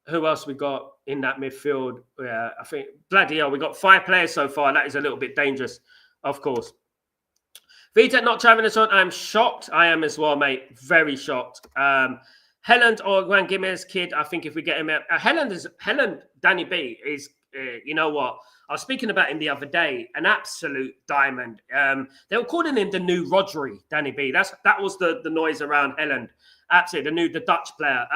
Who else we got in that midfield? Yeah, I think, bloody hell, we got 5 players so far. That is a little bit dangerous, of course. Vitek not traveling us on. I'm shocked. I am as well, mate. Very shocked. Helland or Juan Gimez kid, I think if we get him out. Helland, Danny B is, you know what? I was speaking about him the other day, an absolute diamond. They were calling him the new Rodri, Danny B. That was the noise around Helland. Absolutely, the Dutch player.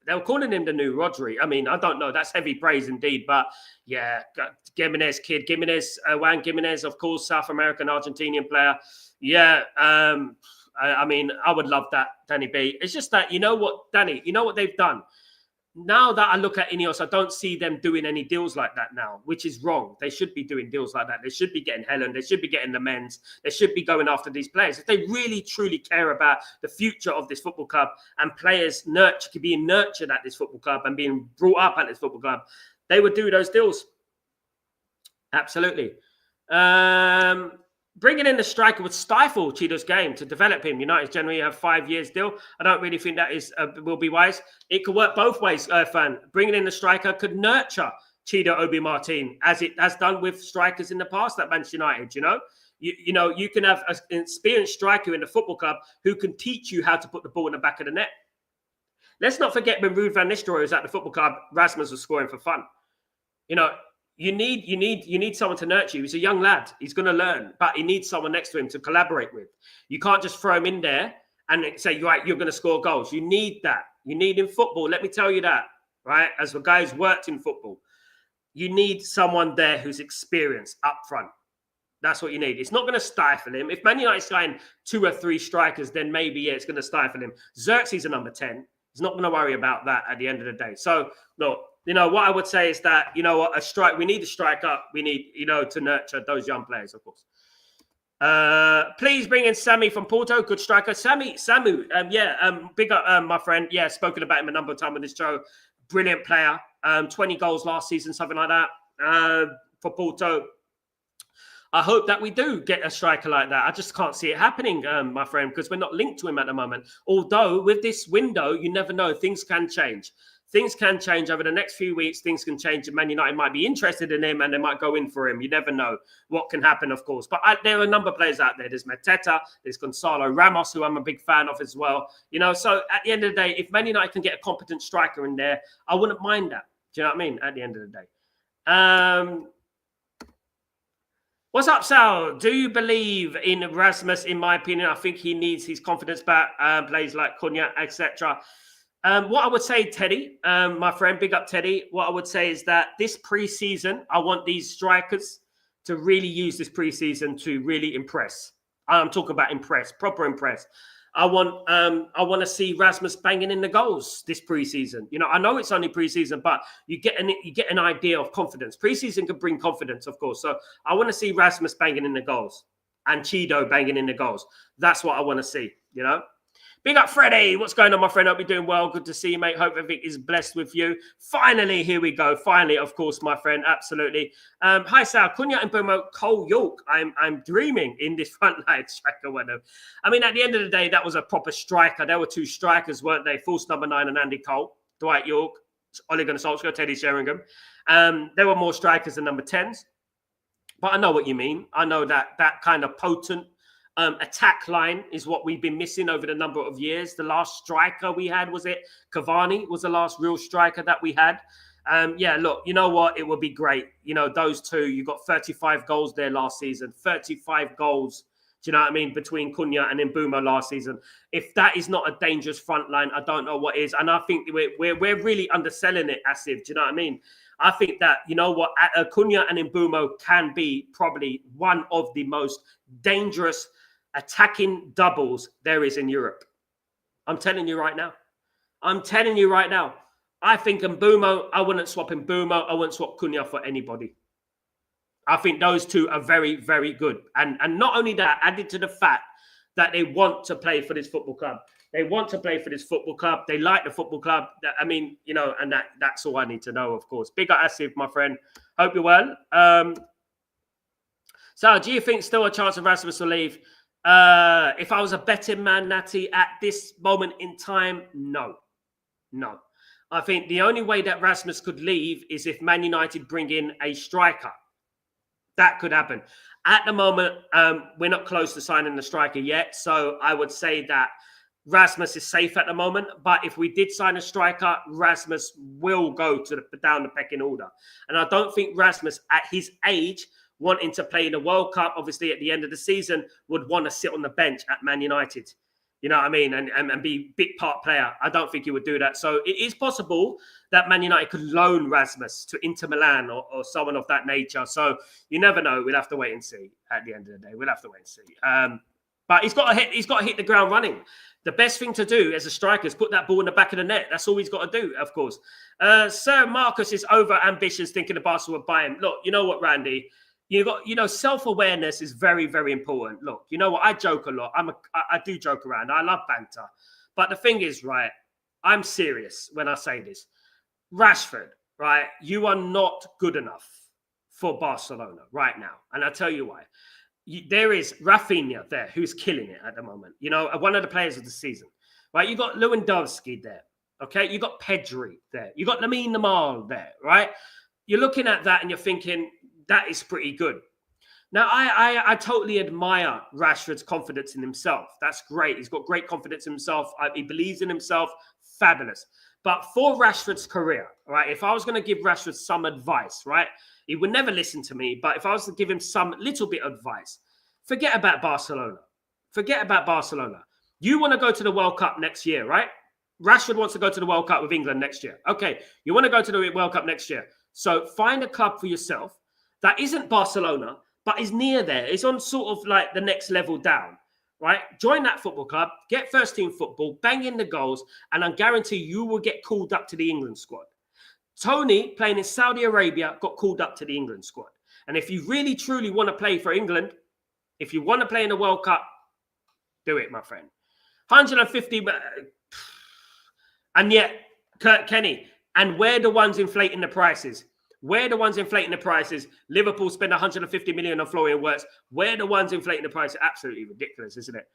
They were calling him the new Rodri. I mean, I don't know. That's heavy praise indeed. But yeah, Gimenez kid. Juan Gimenez, of course, South American, Argentinian player. Yeah, I mean, I would love that, Danny B. It's just that, you know what, Danny, you know what they've done? Now that I look at Ineos, I don't see them doing any deals like that now, which is wrong. They should be doing deals like that. They should be getting Helen. They should be getting the men's. They should be going after these players. If they really, truly care about the future of this football club and players being nurtured at this football club and being brought up at this football club, they would do those deals. Absolutely. Bringing in the striker would stifle Chido's game to develop him. United generally have 5 years deal. I don't really think that will be wise. It could work both ways, Fan. Bringing in the striker could nurture Chido Obi Martin, as it has done with strikers in the past at Manchester United. You can have an experienced striker in the football club who can teach you how to put the ball in the back of the net. Let's not forget when Ruud van Nistelrooy was at the football club, Rasmus was scoring for fun. You need someone to nurture you. He's a young lad. He's going to learn, but he needs someone next to him to collaborate with. You can't just throw him in there and say, right, you're going to score goals. You need that. You need in football. Let me tell you that, right? As a guy who's worked in football, you need someone there who's experienced up front. That's what you need. It's not going to stifle him. If Man United's signing 2 or 3 strikers, then maybe, yeah, it's going to stifle him. Xerxes a number 10. He's not going to worry about that at the end of the day. So, look, what I would say is that, we need a striker. We need, to nurture those young players, of course. Please bring in Sammy from Porto, good striker. Samu, big up, my friend. Yeah, spoken about him a number of times on this show. Brilliant player. 20 goals last season, something like that, for Porto. I hope that we do get a striker like that. I just can't see it happening, my friend, because we're not linked to him at the moment. Although with this window, you never know. Things can change. Things can change over the next few weeks. Things can change. And Man United might be interested in him and they might go in for him. You never know what can happen, of course. But there are a number of players out there. There's Mateta, there's Gonzalo Ramos, who I'm a big fan of as well. You know, so at the end of the day, if Man United can get a competent striker in there, I wouldn't mind that. Do you know what I mean? At the end of the day. What's up, Sal? Do you believe in Rasmus? In my opinion, I think he needs his confidence back. Plays like Cunha, etc. What I would say, Teddy, my friend, big up Teddy. What I would say is that this preseason, I want these strikers to really use this preseason to really impress. I'm talking about impress, proper impress. I want to see Rasmus banging in the goals this preseason. You know, I know it's only preseason, but you get an idea of confidence. Preseason can bring confidence, of course. So I want to see Rasmus banging in the goals and Chido banging in the goals. That's what I want to see. You know. Big up, Freddie. What's going on, my friend? Hope you're doing well. Good to see you, mate. Hope everything is blessed with you. Finally, here we go. Finally, of course, my friend. Absolutely. Hi, Sal. Cunha and Mbeumo, Cole York. I'm dreaming in this frontline striker window. I mean, at the end of the day, that was a proper striker. There were two strikers, weren't they? False number 9 and Andy Cole. Dwight York, Ole Gunnar Solskjaer, Teddy Sheringham. There were more strikers than number 10s. But I know what you mean. I know that kind of potent attack line is what we've been missing over the number of years. The last striker we had, was it Cavani was the last real striker that we had. Yeah, look, you know what? It would be great. You know, those two, you got 35 goals there last season, 35 goals. Do you know what I mean? Between Cunha and Mbeumo last season. If that is not a dangerous front line, I don't know what is. And I think we're really underselling it, Asif. Do you know what I mean? I think that, you know what, Cunha and Mbeumo can be probably one of the most dangerous attacking doubles there is in Europe. I'm telling you right now. I'm telling you right now. I think Mbeumo, I wouldn't swap Mbeumo. I wouldn't swap Cunha for anybody. I think those two are very, very good. And not only that, added to the fact that they want to play for this football club. They want to play for this football club. They like the football club. I mean, you know, and that's all I need to know, of course. Big up Asif, my friend. Hope you're well. So do you think still a chance of Rasmus will leave? If I was a betting man, Natty, at this moment in time, no. I think the only way that Rasmus could leave is if Man United bring in a striker. That could happen. At the moment, we're not close to signing the striker yet. So I would say that Rasmus is safe at the moment. But if we did sign a striker, Rasmus will go down the pecking order. And I don't think Rasmus, at his age, wanting to play in the World Cup, obviously at the end of the season, would want to sit on the bench at Man United. You know what I mean? And be big part player. I don't think he would do that. So it is possible that Man United could loan Rasmus to Inter Milan or someone of that nature. So you never know. We'll have to wait and see at the end of the day. We'll have to wait and see. But he's got to hit the ground running. The best thing to do as a striker is put that ball in the back of the net. That's all he's got to do, of course. Sir Marcus is over ambitious, thinking the Barca would buy him. Look, you know what, Randy? Self-awareness is very, very important. Look, you know what? I joke a lot. I do joke around. I love banter. But the thing is, right, I'm serious when I say this. Rashford, right, you are not good enough for Barcelona right now. And I'll tell you why. There is Rafinha there who's killing it at the moment. You know, one of the players of the season. Right, you got Lewandowski there. Okay, you got Pedri there. You got Lamine Yamal there, right? You're looking at that and you're thinking, that is pretty good. Now, I totally admire Rashford's confidence in himself. That's great. He's got great confidence in himself. He believes in himself. Fabulous. But for Rashford's career, right, if I was going to give Rashford some advice, right, he would never listen to me. But if I was to give him some little bit of advice, forget about Barcelona. Forget about Barcelona. You want to go to the World Cup next year, right? Rashford wants to go to the World Cup with England next year. Okay, you want to go to the World Cup next year. So find a club for yourself that isn't Barcelona, but is near there. It's on sort of like the next level down, right? Join that football club, get first team football, bang in the goals, and I guarantee you will get called up to the England squad. Tony, playing in Saudi Arabia, got called up to the England squad. And if you really, truly want to play for England, if you want to play in the World Cup, do it, my friend. 150, and yet, Kurt Kenny, and we're the ones inflating the prices. We're the ones inflating the prices. Liverpool spend 150 million on Florian Wirtz. We're the ones inflating the prices. Absolutely ridiculous, isn't it?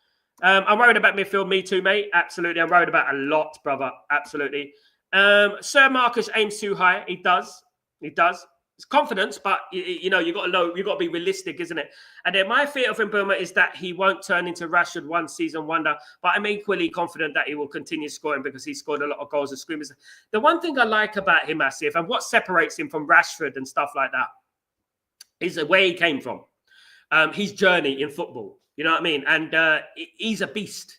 I'm worried about midfield. Me too, mate. Absolutely. I'm worried about a lot, brother. Absolutely. Sir Marcus aims too high. He does. He does. It's confidence, but you know, you got to know, you got to be realistic, isn't it? And then my fear of Mbeumo is that he won't turn into Rashford one season wonder. But I'm equally confident that he will continue scoring because he scored a lot of goals and screamers. The one thing I like about him, Asif, and what separates him from Rashford and stuff like that, is where he came from. His journey in football. You know what I mean? And he's a beast.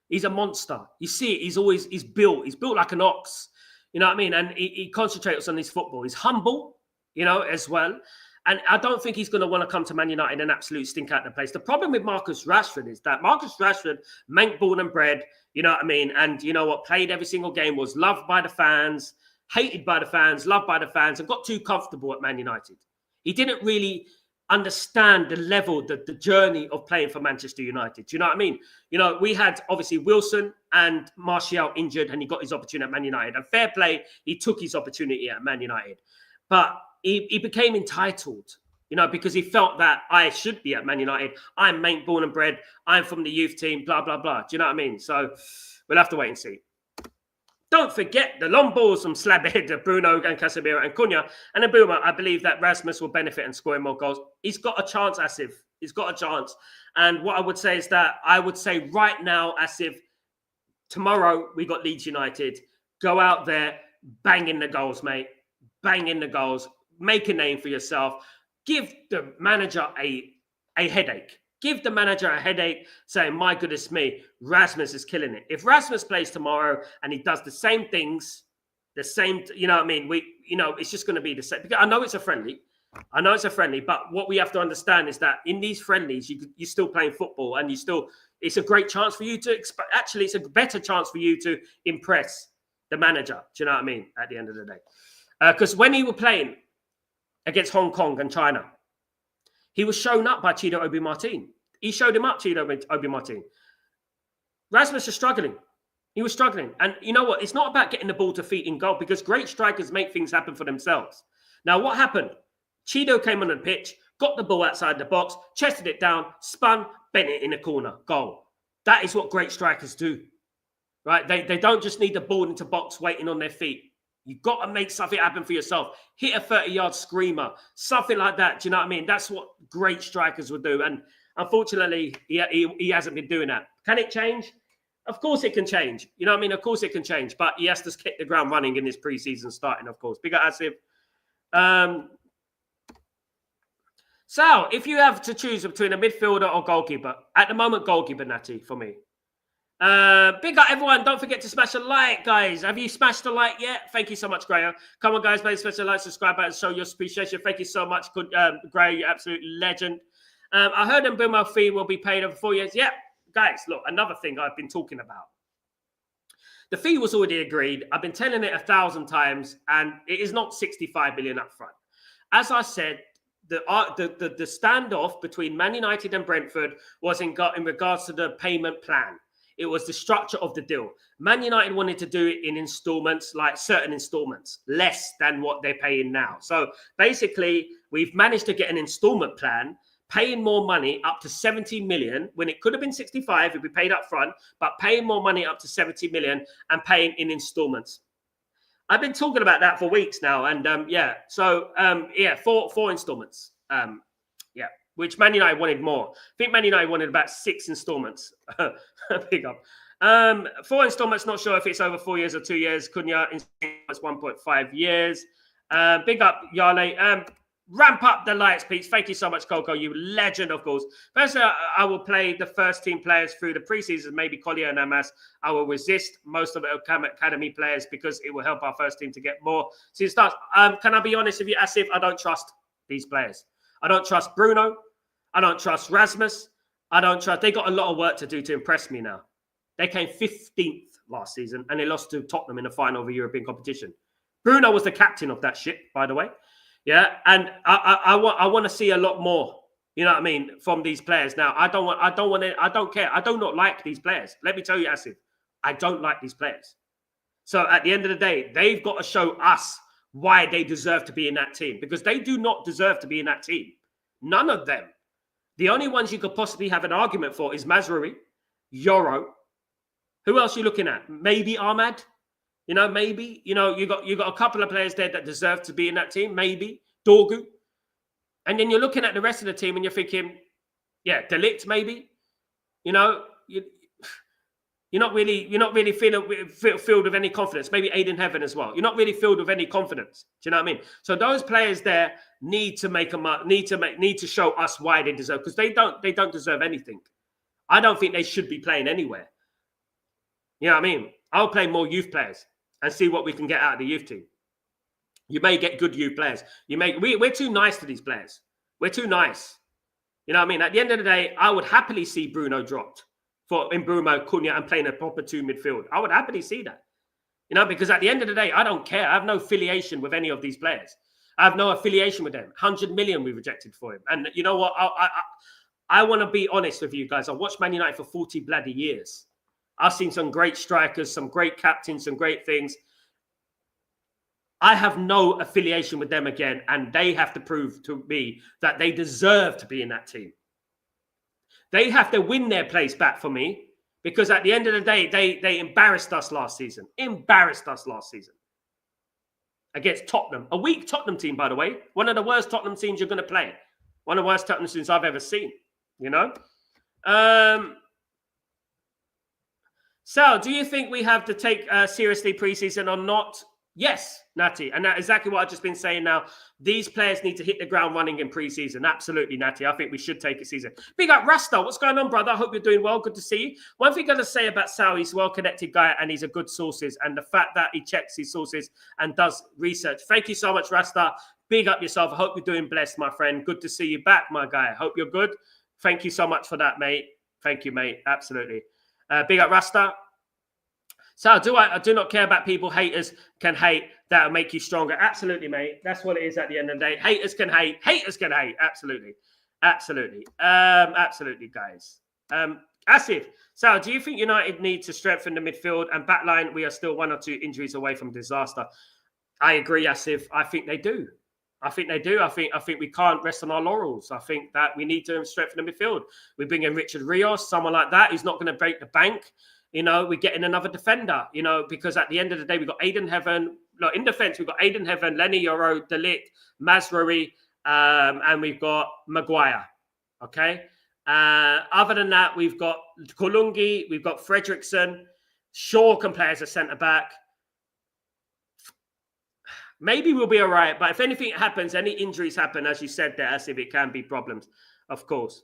He's a monster. You see it. He's built. He's built like an ox. You know what I mean? And he concentrates on his football. He's humble, you know, as well. And I don't think he's going to want to come to Man United and absolutely stink out the place. The problem with Marcus Rashford is that Marcus Rashford, Manc born and bred, you know what I mean? And you know what? Played every single game, was loved by the fans, hated by the fans, loved by the fans, and got too comfortable at Man United. He didn't really understand the level, the journey of playing for Manchester United. Do you know what I mean? You know, we had obviously Wilson and Martial injured and he got his opportunity at Man United. And fair play, he took his opportunity at Man United. But he became entitled, you know, because he felt that I should be at Man United. I'm Manc born and bred. I'm from the youth team, blah, blah, blah. Do you know what I mean? So we'll have to wait and see. Don't forget the long balls from Slabhead of Bruno and Casemiro and Cunha. And Mbeumo, I believe that Rasmus will benefit and score more goals. He's got a chance, Asif. He's got a chance. And what I would say is that I would say right now, Asif, tomorrow we got Leeds United. Go out there, bang in the goals, mate. Bang in the goals. Make a name for yourself. Give the manager a headache. Give the manager a headache saying, my goodness me, Rasmus is killing it. If Rasmus plays tomorrow and he does the same things, the same, you know what I mean? It's just going to be the same. Because I know it's a friendly. But what we have to understand is that in these friendlies, you're still playing football and it's a great chance for you to, actually, it's a better chance for you to impress the manager. Do you know what I mean? At the end of the day. Because when he was playing against Hong Kong and China, he was shown up by Chido Obi Martin. He showed him up, Chido Obi Martin. Rasmus is struggling. He was struggling. And you know what? It's not about getting the ball to feet in goal because great strikers make things happen for themselves. Now, what happened? Chido came on the pitch, got the ball outside the box, chested it down, spun, bent it in the corner. Goal. That is what great strikers do. Right? They don't just need the ball into box waiting on their feet. You've got to make something happen for yourself. Hit a 30-yard screamer, something like that. Do you know what I mean? That's what great strikers would do. And unfortunately, he hasn't been doing that. Can it change? Of course it can change. You know what I mean? Of course it can change. But he has to hit the ground running in this preseason starting, of course. Big up, Asif. Sal, if you have to choose between a midfielder or goalkeeper, at the moment, goalkeeper, Natty, for me. Big up, everyone. Don't forget to smash a like, guys. Have you smashed a like yet? Thank you so much, Graham. Come on, guys. Please smash a like, subscribe button, show your appreciation. Thank you so much, Graham. You're absolute legend. I heard Mbeumo fee will be paid over 4 years. Yeah, guys, look, another thing I've been talking about. The fee was already agreed. I've been telling it 1,000 times, and it is not 65 million up front. As I said, the standoff between Man United and Brentford was in regards to the payment plan. It was the structure of the deal. Man United wanted to do it in installments, like certain installments, less than what they're paying now. So basically, we've managed to get an installment plan, paying more money up to 70 million when it could have been 65 if we paid up front, but paying more money up to 70 million and paying in installments. I've been talking about that for weeks now. And four installments. Which Man United wanted more. I think Man United wanted about 6 installments. Big up. 4 installments, not sure if it's over 4 years or 2 years. Cunha, it's 1.5 years. Big up, Yale. Ramp up the lights, Pete. Thank you so much, Coco. You legend, of course. First, I will play the first team players through the preseason, maybe Collier and Amas. I will resist most of the academy players because it will help our first team to get more. So it starts. Can I be honest with you, Asif? I don't trust these players. I don't trust Bruno. I don't trust Rasmus. I don't trust. They got a lot of work to do to impress me now. They came 15th last season and they lost to Tottenham in the final of a European competition. Bruno was the captain of that ship, by the way. Yeah, and I want to see a lot more. You know what I mean, from these players. Now, I don't care. I do not like these players. Let me tell you, Asif, I don't like these players. So at the end of the day, they've got to show us why they deserve to be in that team, because they do not deserve to be in that team. None of them. The only ones you could possibly have an argument for is Mazraoui, Yoro. Who else are you looking at? Maybe Ahmad. Maybe. You got a couple of players there that deserve to be in that team. Maybe Dorgu. And then you're looking at the rest of the team and you're thinking, yeah, Delict maybe. You're not really filled with any confidence. Maybe Aiden Heaven as well. You're not really filled with any confidence. Do you know what I mean? So those players there need to show us why they deserve, because they don't deserve anything. I don't think they should be playing anywhere. You know what I mean? I'll play more youth players and see what we can get out of the youth team. You may get good youth players. We're too nice to these players. We're too nice. You know what I mean? At the end of the day, I would happily see Bruno dropped for Mbeumo, Cunha, and playing a proper 2 midfield. I would happily see that. Because at the end of the day, I don't care. I have no affiliation with any of these players. I have no affiliation with them. 100 million we rejected for him. And you know what? I want to be honest with you guys. I watched Man United for 40 bloody years. I've seen some great strikers, some great captains, some great things. I have no affiliation with them again, and they have to prove to me that they deserve to be in that team. They have to win their place back for me, because at the end of the day, they embarrassed us last season. Embarrassed us last season. Against Tottenham. A weak Tottenham team, by the way. One of the worst Tottenham teams you're going to play. One of the worst Tottenham teams I've ever seen. Sal, do you think we have to take seriously preseason or not? Yes, Natty. And that's exactly what I've just been saying now. These players need to hit the ground running in preseason. Absolutely, Natty. I think we should take it season. Big up Rasta. What's going on, brother? I hope you're doing well. Good to see you. One thing I'm going to say about Sal, he's a well-connected guy and he's a good sources. And the fact that he checks his sources and does research. Thank you so much, Rasta. Big up yourself. I hope you're doing blessed, my friend. Good to see you back, my guy. I hope you're good. Thank you so much for that, mate. Thank you, mate. Absolutely. Big up Rasta. So I do not care about people. Haters can hate. That'll make you stronger. Absolutely, mate. That's what it is at the end of the day. Haters can hate. Haters can hate. Absolutely. Absolutely. Absolutely, guys. Asif, so do you think United need to strengthen the midfield and backline? We are still 1 or 2 injuries away from disaster. I agree, Asif. I think they do. I think they do. I think we can't rest on our laurels. I think that we need to strengthen the midfield. We bring in Richard Rios, someone like that. He's not going to break the bank. We're getting another defender, because at the end of the day, we've got Aiden Heaven. Look, in defense, we've got Aiden Heaven, Lenny Yoro, Delict, Mazraoui, and we've got Maguire. Okay. Other than that, we've got Kolungi, we've got Fredrickson. Shaw can play as a centre back. Maybe we'll be all right. But if anything happens, any injuries happen, as you said there, as if it can be problems, of course.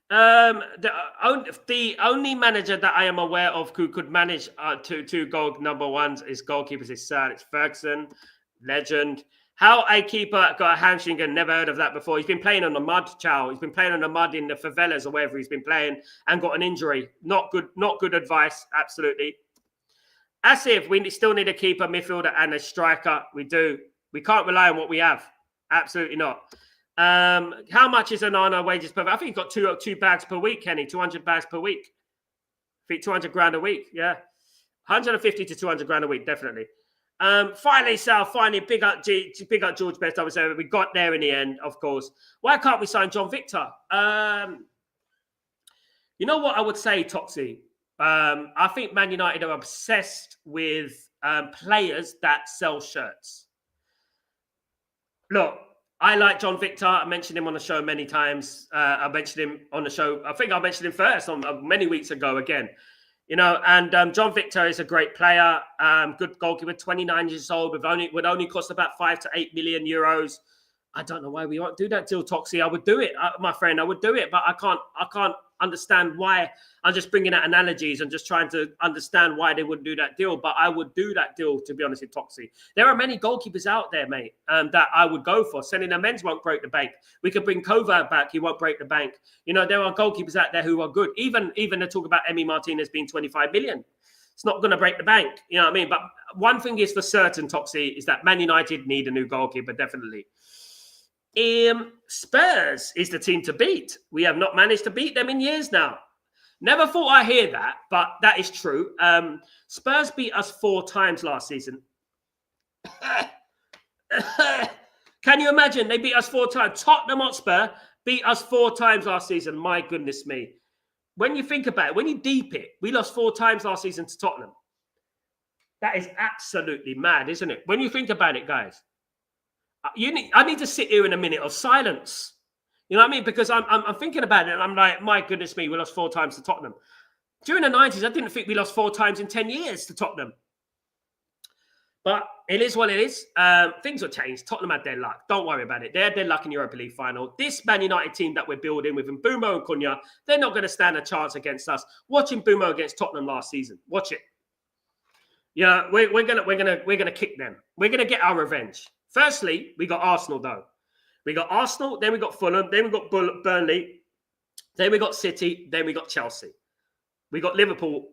The only manager that I am aware of who could manage two goal number ones is goalkeepers. It's sad. It's Ferguson, legend. How a keeper got a hamstring and never heard of that before. He's been playing on the mud, Chow. He's been playing on the mud in the favelas or wherever he's been playing and got an injury. Not good advice. Absolutely. As if we still need a keeper, midfielder, and a striker. We do. We can't rely on what we have. Absolutely not. How much is Onana wages per? I think he's got two bags per week, Kenny. 200 bags per week. I think 200 grand a week. Yeah, 150 to 200 grand a week, definitely. Finally, Sal. Finally, big up George Best. I was there. We got there in the end, of course. Why can't we sign John Victor? You know what I would say, Toxie. I think Man United are obsessed with players that sell shirts. Look. I like John Victor. I mentioned him on the show many times. I mentioned him on the show. I think I mentioned him first many weeks ago again. And John Victor is a great player. Good goalkeeper, 29 years old, would only cost about 5 to 8 million euros. I don't know why we won't do that deal, Toxie. I would do it, my friend. I would do it, but I can't understand why. I'm just bringing out analogies and just trying to understand why they wouldn't do that deal. But I would do that deal, to be honest with Toxie. There are many goalkeepers out there, mate, that I would go for. Selling Men's won't break the bank. We could bring Kovac back. He won't break the bank. There are goalkeepers out there who are good. Even they talk about Emi Martinez being 25 million. It's not going to break the bank. You know what I mean? But one thing is for certain, Toxie, is that Man United need a new goalkeeper, definitely. Spurs is the team to beat. We have not managed to beat them in years now. Never thought I'd hear that, but that is true. Spurs beat us 4 times last season. Can you imagine? They beat us 4 times. Tottenham Hotspur beat us 4 times last season. My goodness me. When you think about it, when you deep it, we lost 4 times last season to Tottenham. That is absolutely mad, isn't it? When you think about it, guys, I need to sit here in a minute of silence. You know what I mean? Because I'm thinking about it and I'm like, my goodness me, we lost 4 times to Tottenham. During the 90s, I didn't think we lost 4 times in 10 years to Tottenham. But it is what it is. Things will change. Tottenham had their luck. Don't worry about it. They had their luck in the Europa League final. This Man United team that we're building with Mbeumo and Cunha, they're not going to stand a chance against us. Watching Mbeumo against Tottenham last season. Watch it. Yeah, we're gonna kick them. We're gonna get our revenge. Firstly, we got Arsenal though. We got Arsenal, then we got Fulham, then we got Burnley, then we got City, then we got Chelsea. We got Liverpool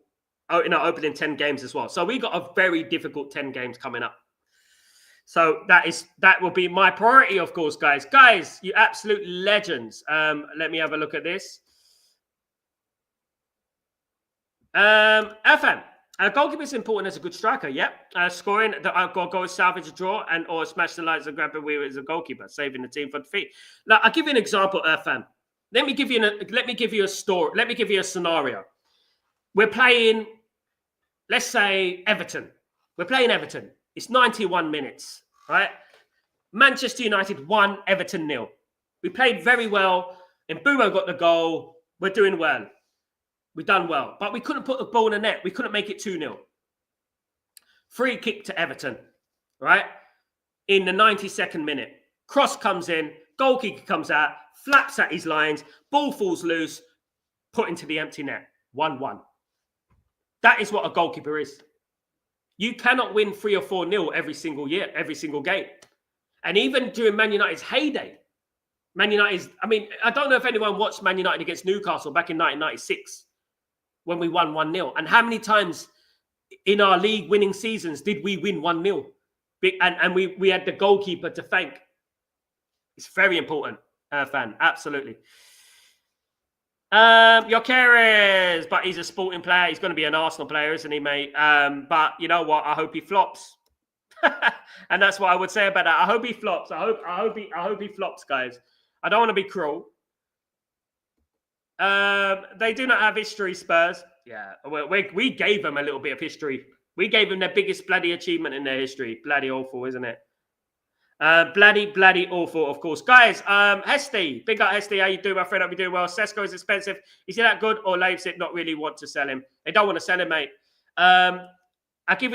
opening 10 games as well. So we got a very difficult 10 games coming up. So that will be my priority, of course, guys. Guys, you absolute legends. Let me have a look at this. FM. Goalkeeper is important as a good striker, yeah. Scoring the goal, salvage a draw, and or smash the lights and grab a wheel as a goalkeeper, saving the team from defeat. Now, I'll give you an example, Irfan. Let me give you a story. Let me give you a scenario. We're playing, let's say, Everton. We're playing Everton. It's 91 minutes, right? Manchester United 1, Everton 0. We played very well. Mbeumo got the goal. We're doing well. We've done well, but we couldn't put the ball in the net. We couldn't make it 2-0. Free kick to Everton, right? In the 92nd minute. Cross comes in, goalkeeper comes out, flaps at his lines, ball falls loose, put into the empty net. 1-1. That is what a goalkeeper is. You cannot win 3 or 4-0 every single year, every single game. And even during Man United's heyday, Man United, I don't know if anyone watched Man United against Newcastle back in 1996. When we won 1-0. And how many times in our league winning seasons did we win 1-0? And we had the goalkeeper to thank. It's very important, fan. Absolutely. Jokeres, but he's a sporting player. He's going to be an Arsenal player, isn't he, mate? But you know what? I hope he flops. And that's what I would say about that. I hope he flops. I hope he flops, guys. I don't want to be cruel. They do not have history, Spurs. Yeah, we gave them a little bit of history. We gave them their biggest bloody achievement in their history. Bloody awful, isn't it? Bloody awful, of course. Guys, Hesty, big up Hesty. How you doing, my friend? Hope you doing well. Sesko is expensive. Is he that good, or Leipzig not really want to sell him? They don't want to sell him, mate. I give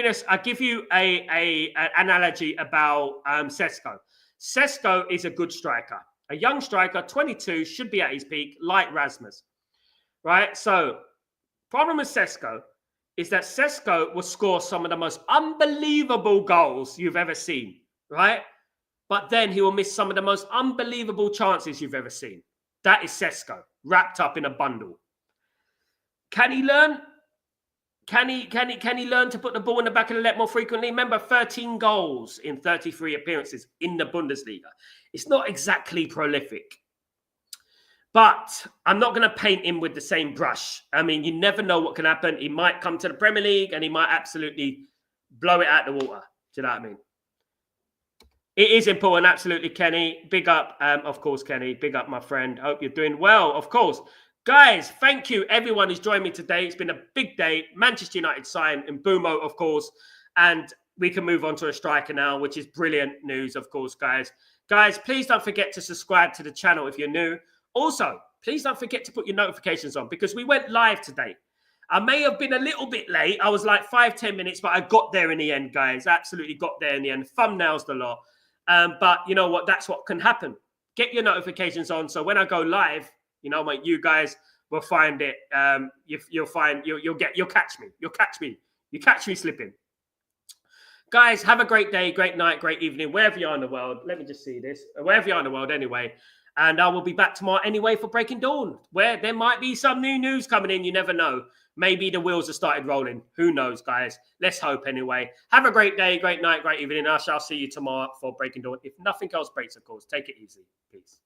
you an analogy about Sesko. Sesko is a good striker. A young striker, 22, should be at his peak, like Rasmus. Right? So, problem with Sesko is that Sesko will score some of the most unbelievable goals you've ever seen. Right? But then he will miss some of the most unbelievable chances you've ever seen. That is Sesko, wrapped up in a bundle. Can he learn? Can he learn to put the ball in the back of the net more frequently? Remember, 13 goals in 33 appearances in the Bundesliga. It's not exactly prolific. But I'm not going to paint him with the same brush. I mean, you never know what can happen. He might come to the Premier League and he might absolutely blow it out the water. Do you know what I mean? It is important, absolutely, Kenny. Big up, of course, Kenny. Big up, my friend. Hope you're doing well, of course. Guys, thank you, everyone who's joined me today. It's been a big day. Manchester United signed Mbeumo, of course. And we can move on to a striker now, which is brilliant news, of course, guys. Guys, please don't forget to subscribe to the channel if you're new. Also, please don't forget to put your notifications on because we went live today. I may have been a little bit late. I was like 5-10 minutes, but I got there in the end, guys. Absolutely got there in the end. Thumbnails the lot. But you know what? That's what can happen. Get your notifications on. So when I go live, you know, mate, you guys will find it. You'll catch me. You catch me slipping. Guys, have a great day, great night, great evening, wherever you are in the world. Let me just see this. Wherever you are in the world anyway. And I will be back tomorrow anyway for Breaking Dawn, where there might be some new news coming in. You never know. Maybe the wheels have started rolling. Who knows, guys? Let's hope anyway. Have a great day, great night, great evening. I shall see you tomorrow for Breaking Dawn. If nothing else breaks, of course, take it easy. Peace.